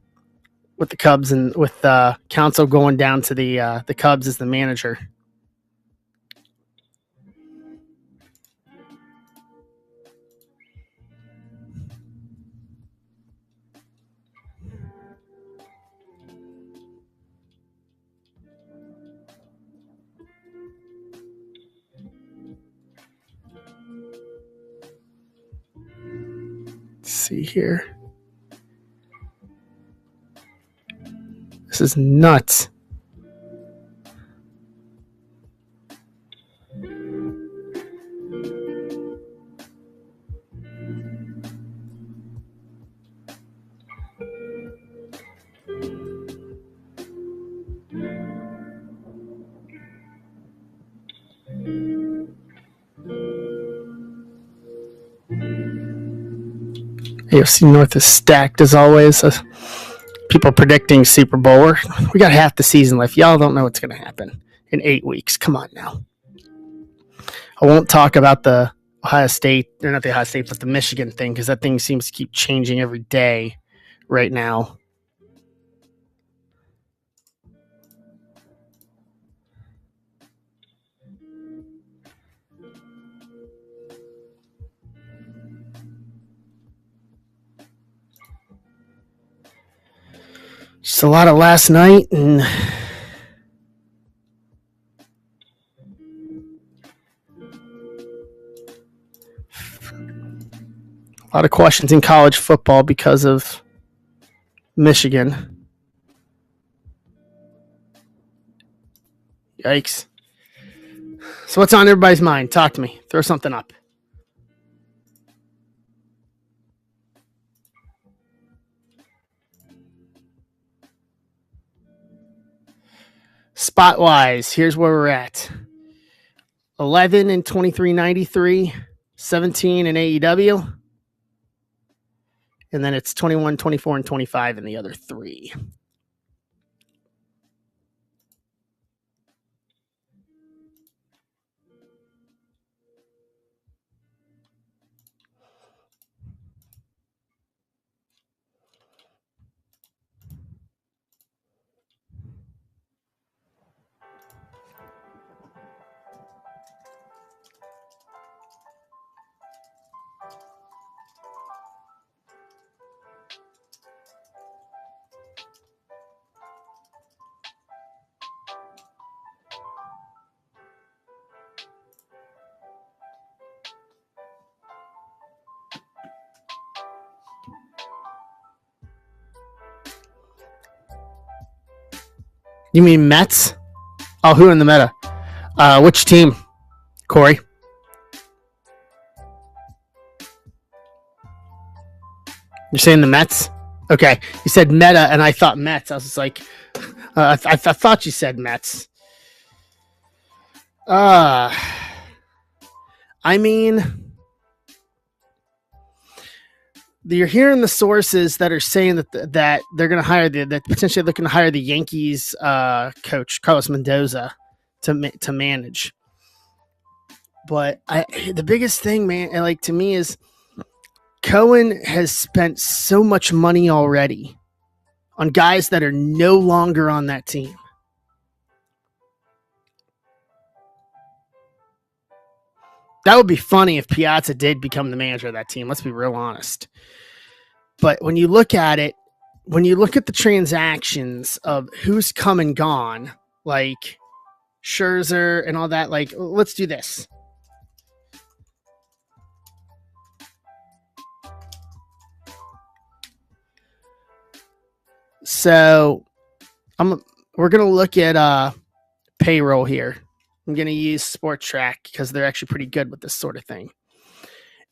with the Cubs and with Counsell going down to the Cubs as the manager. Let's see here. This is nuts. AFC North is stacked as always. People predicting Super Bowl. We got half the season left. Y'all don't know what's going to happen in 8 weeks. Come on now. I won't talk about the Ohio State, or not the Ohio State, but the Michigan thing, because that thing seems to keep changing every day right now. Just a lot of last night and a lot of questions in college football because of Michigan. Yikes. So what's on everybody's mind? Talk to me. Throw something up. Spot wise, here's where we're at. 11 and 23.93, 17 in AEW. And then it's 21, 24, and 25 in the other three. You mean Mets? Oh, who in the meta? Which team, Corey? You're saying the Mets? Okay. You said meta, and I thought Mets. I was just like, I thought you said Mets. I mean, you're hearing the sources that are saying that they're going to hire that potentially looking to hire the Yankees coach Carlos Mendoza to manage. But the biggest thing, man, like to me, is Cohen has spent so much money already on guys that are no longer on that team. That would be funny if Piazza did become the manager of that team. Let's be real honest. But when you look at it, when you look at the transactions of who's come and gone, like Scherzer and all that, like, let's do this. So we're going to look at payroll here. I'm going to use Spotrac because they're actually pretty good with this sort of thing.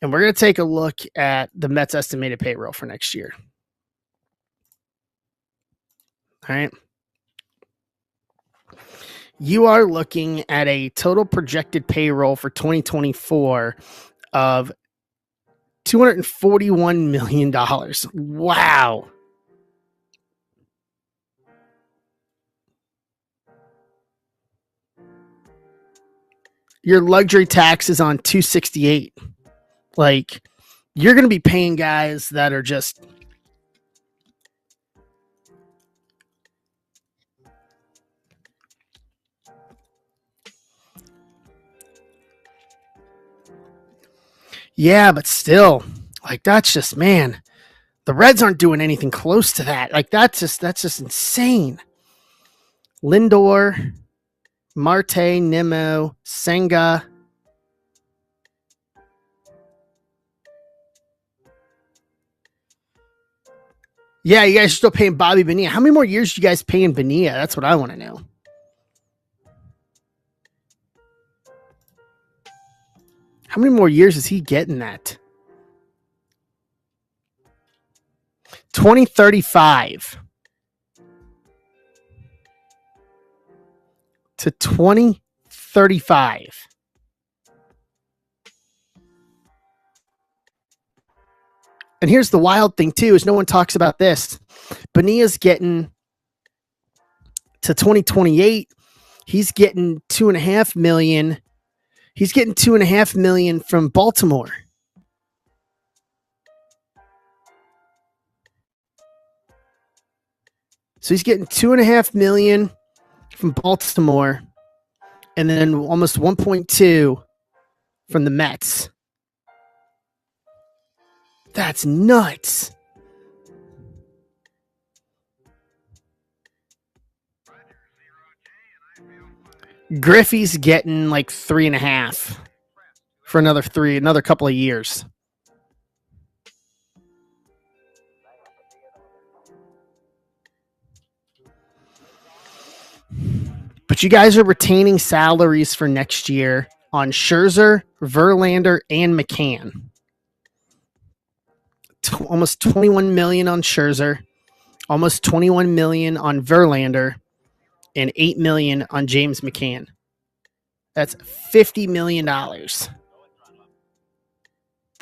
And we're going to take a look at the Mets estimated payroll for next year. All right. You are looking at a total projected payroll for 2024 of $241 million. Wow. Your luxury tax is on 268. Like, you're going to be paying guys that are just yeah, but still, like, that's just, man, the Reds aren't doing anything close to that. Like, that's just insane. Lindor, Marte, Nimmo, Senga. Yeah, you guys are still paying Bobby Bonilla. How many more years do you guys paying Bonilla? That's what I want to know. How many more years is he getting that? 2035 to 2035. And here's the wild thing, too, is no one talks about this. Bonilla's getting to 2028. He's getting $2.5 million. He's getting $2.5 million from Baltimore. So he's getting $2.5 million from Baltimore, and then almost 1.2 from the Mets. That's nuts. Griffey's getting like 3.5 for another couple of years. But you guys are retaining salaries for next year on Scherzer, Verlander, and McCann. Almost $21 million on Scherzer, almost $21 million on Verlander, and $8 million on James McCann. That's $50 million that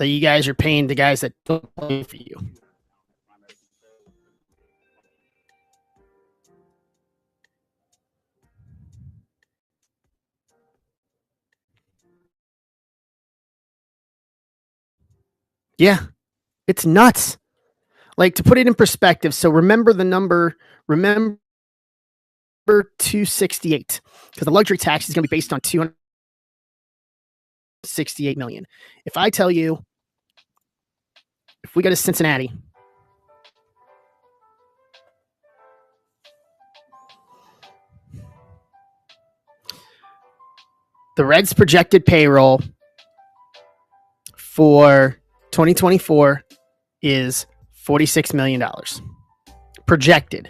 you guys are paying the guys that don't play for you. Yeah, it's nuts. Like, to put it in perspective, so remember 268, because the luxury tax is going to be based on $268 million. If I tell you, if we go to Cincinnati, the Reds' projected payroll for 2024 is $46 million. Projected.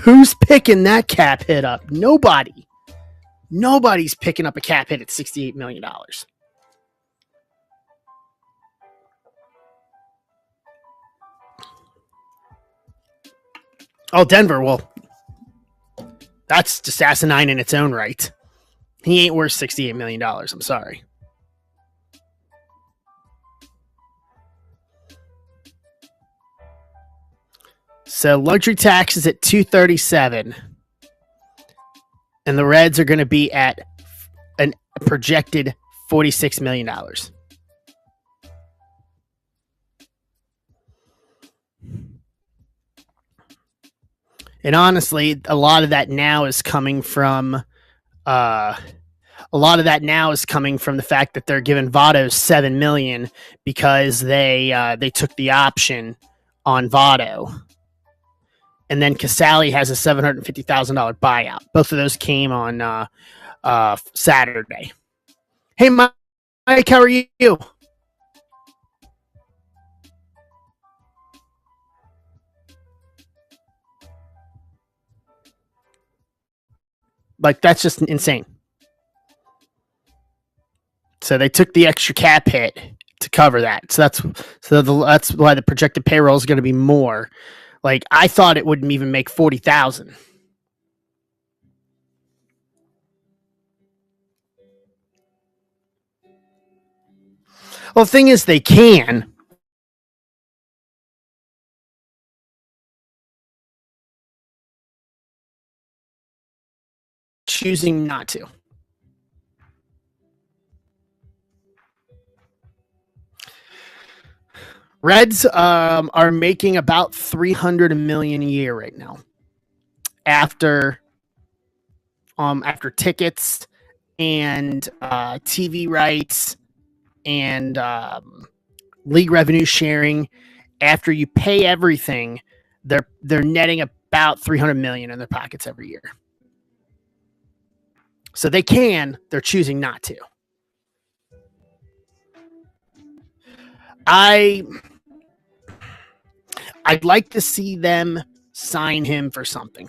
Who's picking that cap hit up? Nobody. Nobody's picking up a cap hit at $68 million. Oh, Denver. Well, that's just asinine in its own right. He ain't worth $68 million. I'm sorry. So luxury tax is at $237. And the Reds are going to be at a projected $46 million. And honestly, a lot of that now is coming from the fact that they're giving Votto $7 million because they took the option on Votto. And then Casali has a $750,000 buyout. Both of those came on Saturday. Hey, Mike, how are you? Like, that's just insane. So they took the extra cap hit to cover that. So that's why the projected payroll is going to be more. Like, I thought it wouldn't even make $40,000. Well, the thing is, they can. Choosing not to. Reds are making about $300 million a year right now, after tickets and TV rights and league revenue sharing. After you pay everything, they're netting about $300 million in their pockets every year. So they can. They're choosing not to. I'd like to see them sign him for something.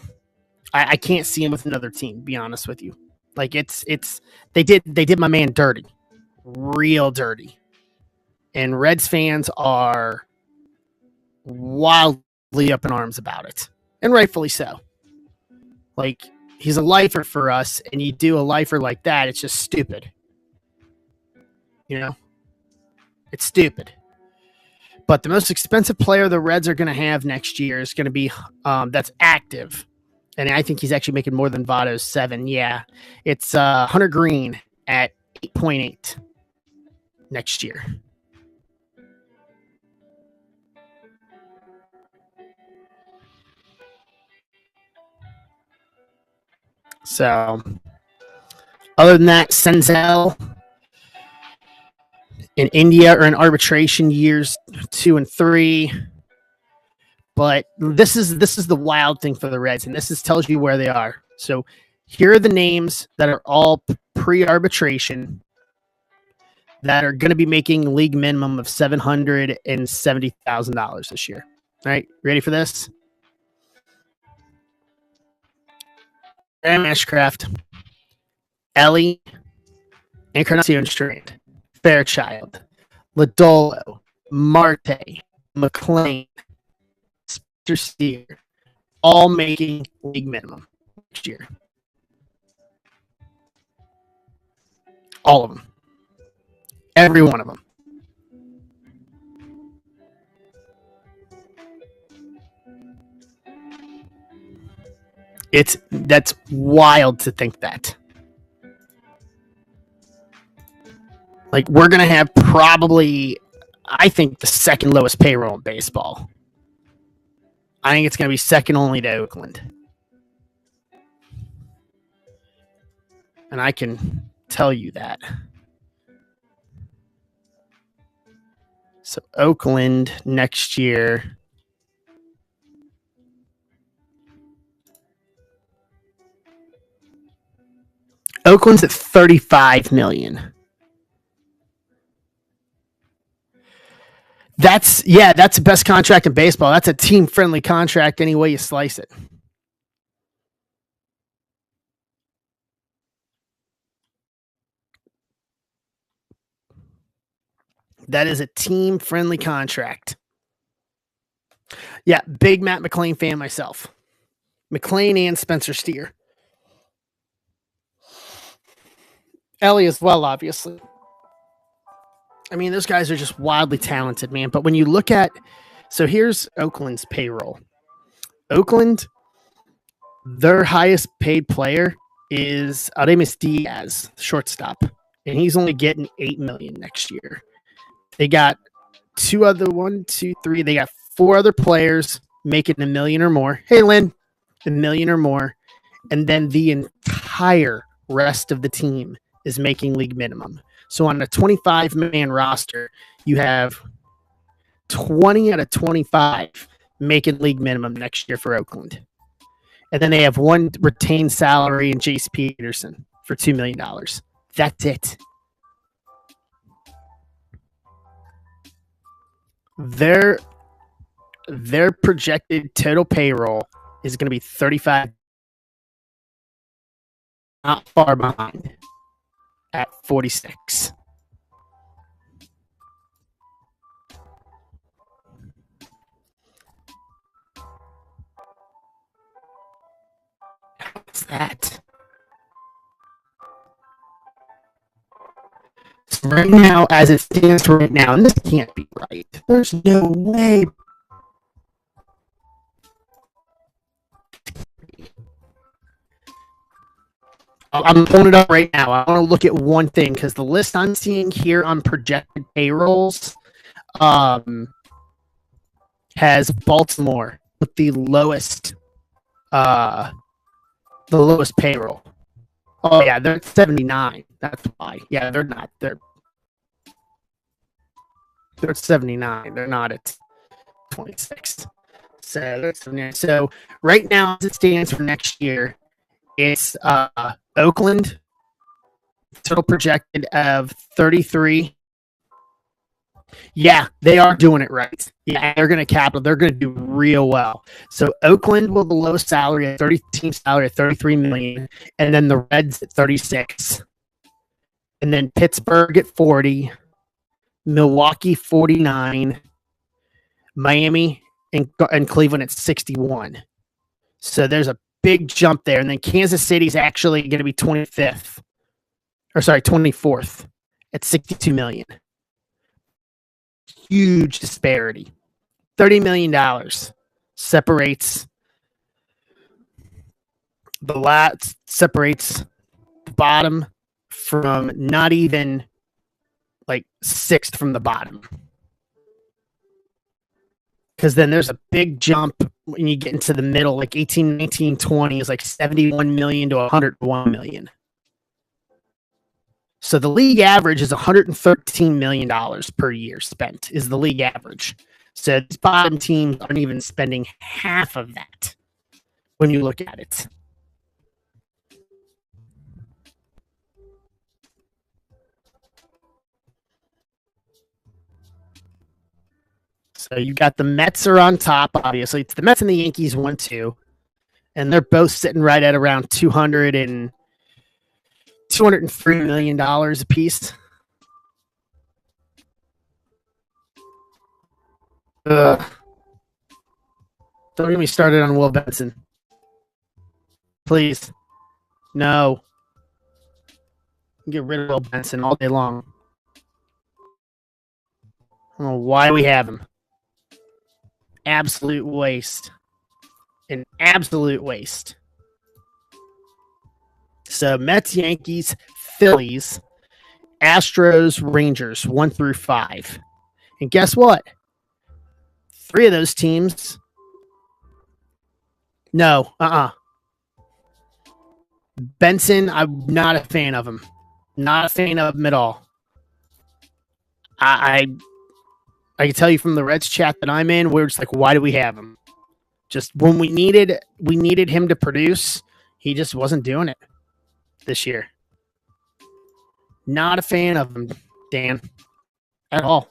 I can't see him with another team, to be honest with you. Like, they did my man dirty. Real dirty. And Reds fans are wildly up in arms about it. And rightfully so. Like, he's a lifer for us, and you do a lifer like that, it's just stupid. You know? It's stupid. But the most expensive player the Reds are going to have next year is going to be that's active. And I think he's actually making more than Votto's $7. Yeah. It's Hunter Green at 8.8 next year. So, other than that, Senzel in India are in arbitration years 2 and 3. But this is the wild thing for the Reds, and this tells you where they are. So here are the names that are all pre-arbitration that are going to be making league minimum of $770,000 this year. All right, ready for this? Graham Ashcraft, Ellie, Encarnacion Strand, Fairchild, Lodolo, Marte, McLean, Steer, all making league minimum next year. All of them. Every one of them. That's wild to think that. Like, we're going to have probably, I think, the second lowest payroll in baseball. I think it's going to be second only to Oakland. And I can tell you that. So Oakland next year. Oakland's at $35 million. That's the best contract in baseball. That's a team-friendly contract any way you slice it. That is a team-friendly contract. Yeah, big Matt McLean fan myself. McLean and Spencer Steer. Ellie as well, obviously. I mean, those guys are just wildly talented, man. But when you look at, so here's Oakland's payroll. Oakland, their highest paid player is Aremis Diaz, shortstop, and he's only getting $8 million next year. They got they got 4 other players making $1 million or more. Hey, Lynn, $1 million or more, and then the entire rest of the team is making league minimum. So on a 25-man roster, you have 20 out of 25 making league minimum next year for Oakland. And then they have one retained salary in Jace Peterson for $2 million. That's it. Their projected total payroll is going to be 35, not far behind, at 46. What's that? So right now, as it stands right now, and this can't be right. There's no way. I'm pulling it up right now. I want to look at one thing because the list I'm seeing here on projected payrolls has Baltimore with the lowest payroll. Oh yeah, they're at 79. That's why. Yeah, they're not. They're at 79. They're not at 26. So right now, as it stands for next year, it's Oakland, total projected of 33. Yeah, they are doing it right. Yeah, they're going to They're going to do real well. So Oakland will the lowest salary at team salary at $33 million, and then the Reds at 36, and then Pittsburgh at 40, Milwaukee 49, Miami and Cleveland at 61. So there's a big jump there. And then Kansas City's actually going to be 24th at $62 million. Huge disparity. $30 million separates the bottom from not even like 6th from the bottom. Because then there's a big jump when you get into the middle, like 18, 19, 20 is like 71 million to 101 million. So the league average is $113 million per year spent is the league average. So these bottom teams aren't even spending half of that when you look at it. So you got the Mets are on top, obviously. It's the Mets and the Yankees 1-2. And they're both sitting right at around $203 million a piece. Ugh. Don't get me started on Will Benson. Please. No. Get rid of Will Benson all day long. I don't know why we have him. Absolute waste. An absolute waste. So Mets, Yankees, Phillies, Astros, Rangers, 1 through 5. And guess what? 3 of those teams. No, Benson, I'm not a fan of him. Not a fan of him at all. I can tell you from the Reds chat that I'm in, we're just like, why do we have him? Just when we needed him to produce, he just wasn't doing it this year. Not a fan of him, Dan, at all.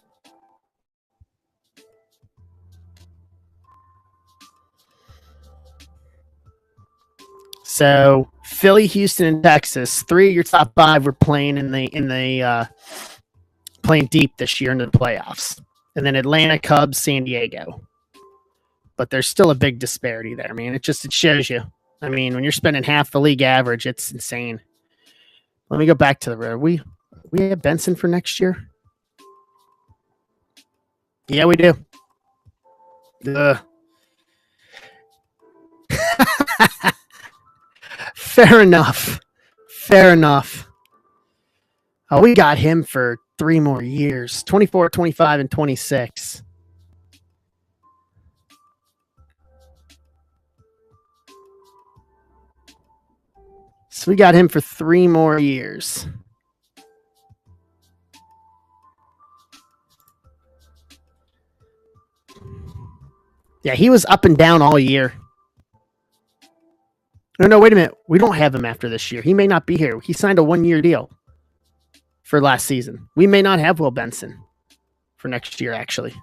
So Philly, Houston, and Texas, 3 of your top 5 were playing in the playing deep this year into the playoffs. And then Atlanta, Cubs, San Diego. But there's still a big disparity there, man. It shows you. I mean, when you're spending half the league average, it's insane. Let me go back to the road. We have Benson for next year? Yeah, we do. Fair enough. Oh, we got him for 3 more years. 24, 25, and 26. So we got him for 3 more years. Yeah, he was up and down all year. No, wait a minute. We don't have him after this year. He may not be here. He signed a 1-year deal for last season. We may not have Will Benson for next year, actually.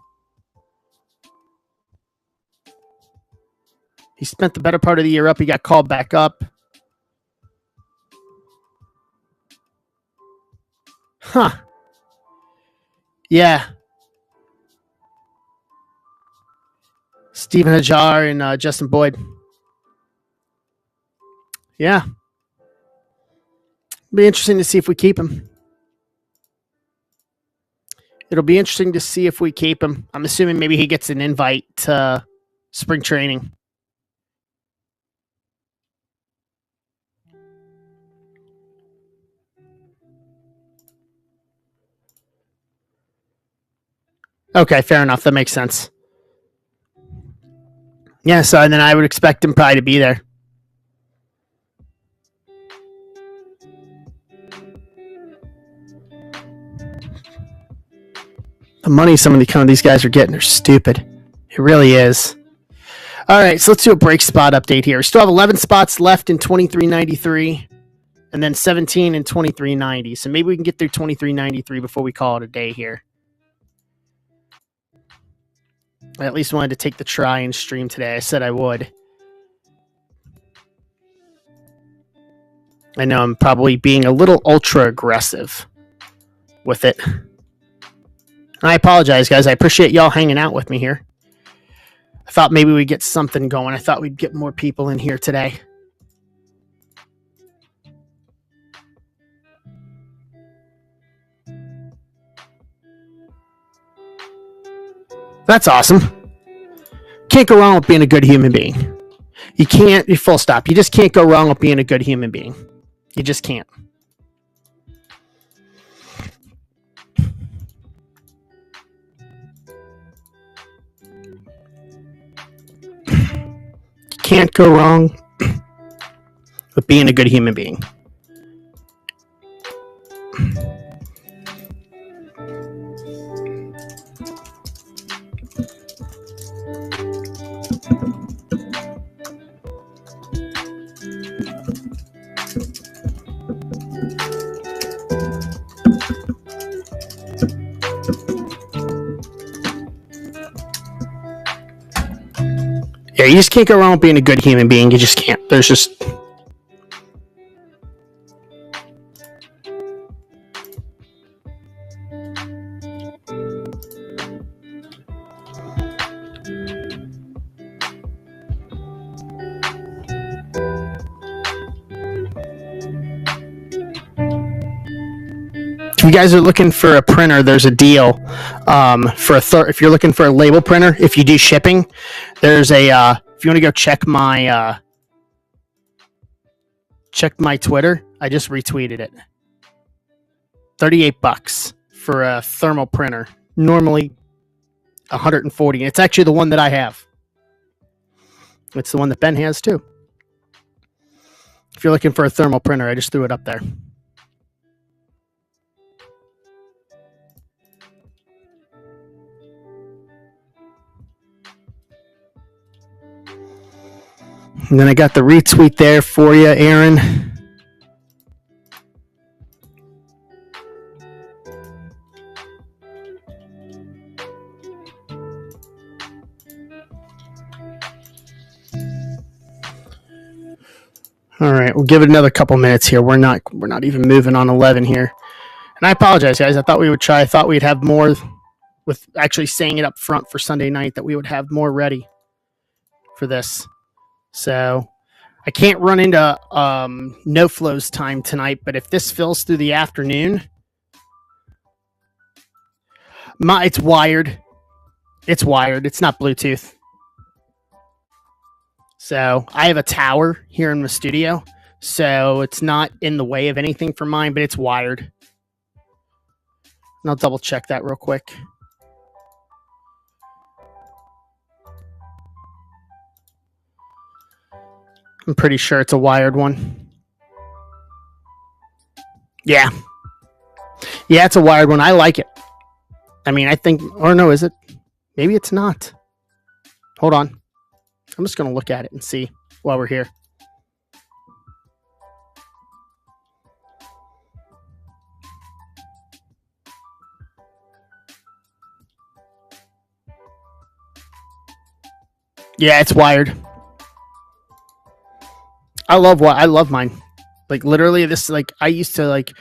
He spent the better part of the year up. He got called back up. Huh. Yeah. Steven Hajar and Justin Boyd. Yeah. Be interesting to see if we keep him. It'll be interesting to see if we keep him. I'm assuming maybe he gets an invite to spring training. Okay, fair enough. That makes sense. Yeah, so then I would expect him probably to be there. The money some of these guys are getting are stupid. It really is. All right, so let's do a break spot update here. We still have 11 spots left in 2393 and then 17 in 2390. So maybe we can get through 2393 before we call it a day here. I at least wanted to take the try and stream today. I said I would. I know I'm probably being a little ultra aggressive with it. I apologize, guys. I appreciate y'all hanging out with me here. I thought maybe we'd get something going. I thought we'd get more people in here today. That's awesome. Can't go wrong with being a good human being. You can't, full stop. You just can't go wrong with being a good human being. You just can't. You can't go wrong with being a good human being. Yeah, you just can't go wrong with being a good human being. You just can't. There's just... If you guys are looking for a printer, there's a deal if you're looking for a label printer. If you do shipping, there's a if you want to go check my Twitter, I just retweeted it. $38 for a thermal printer. Normally $140. It's actually the one that I have. It's the one that Ben has too. If you're looking for a thermal printer, I just threw it up there. And then I got the retweet there for you, Aaron. All right, we'll give it another couple minutes here. We're not even moving on 11 here. And I apologize, guys. I thought we would try. I thought we'd have more with actually saying it up front for Sunday night that we would have more ready for this. So I can't run into no flows time tonight, but if this fills through the afternoon, it's wired. It's wired. It's not Bluetooth. So I have a tower here in the studio, so it's not in the way of anything for mine, but it's wired. And I'll double check that real quick. I'm pretty sure it's a wired one. Yeah. Yeah, it's a wired one. I like it. I mean, I think, or no, is it? Maybe it's not. Hold on. I'm just going to look at it and see while we're here. Yeah, it's wired. I love mine. Like literally this, like I used to like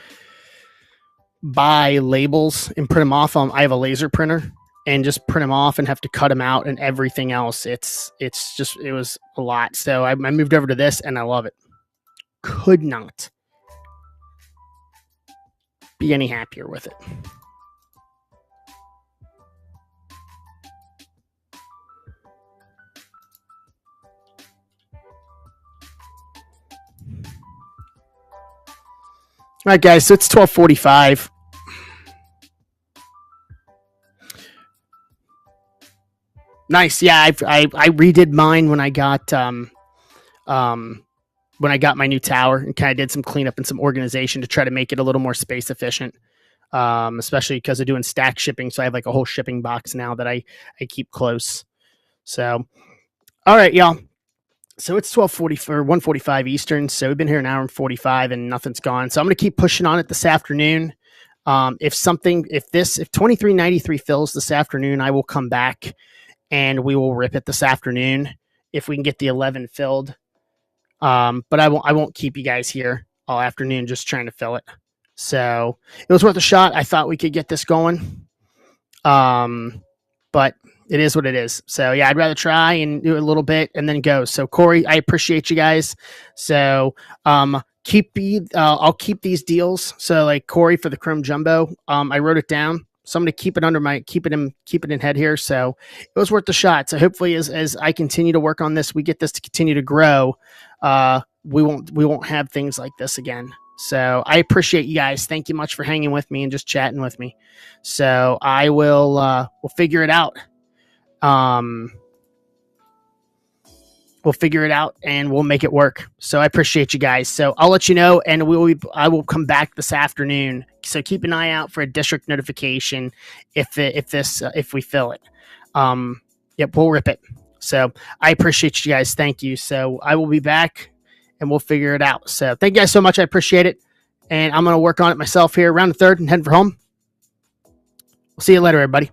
buy labels and print them off. I have a laser printer and just print them off and have to cut them out and everything else. It was a lot. So I moved over to this and I love it. Could not be any happier with it. All right, guys, so it's 12:45. Nice. Yeah, I redid mine when I got my new tower and kind of did some cleanup and some organization to try to make it a little more space efficient, especially because of doing stack shipping. So I have like a whole shipping box now that I keep close. So, all right, y'all. So it's 12:40 or 1:45 Eastern. So we've been here an hour and 45 and nothing's gone. So I'm going to keep pushing on it this afternoon. If 2393 fills this afternoon, I will come back and we will rip it this afternoon if we can get the 11 filled. But I won't keep you guys here all afternoon just trying to fill it. So it was worth a shot. I thought we could get this going. But it is what it is. So yeah, I'd rather try and do it a little bit and then go. So Corey, I appreciate you guys. So I'll keep these deals. So like Corey for the Chrome Jumbo, I wrote it down. So I'm going to keep it in head here. So it was worth the shot. So hopefully as I continue to work on this, we get this to continue to grow. We won't have things like this again. So I appreciate you guys. Thank you much for hanging with me and just chatting with me. So I will, we'll figure it out. We'll figure it out and we'll make it work. So I appreciate you guys. So I'll let you know, and I will come back this afternoon. So keep an eye out for a district notification if we fill it. Yep, we'll rip it. So I appreciate you guys. Thank you. So I will be back and we'll figure it out. So thank you guys so much. I appreciate it. And I'm going to work on it myself here around the third and heading for home. We'll see you later, everybody.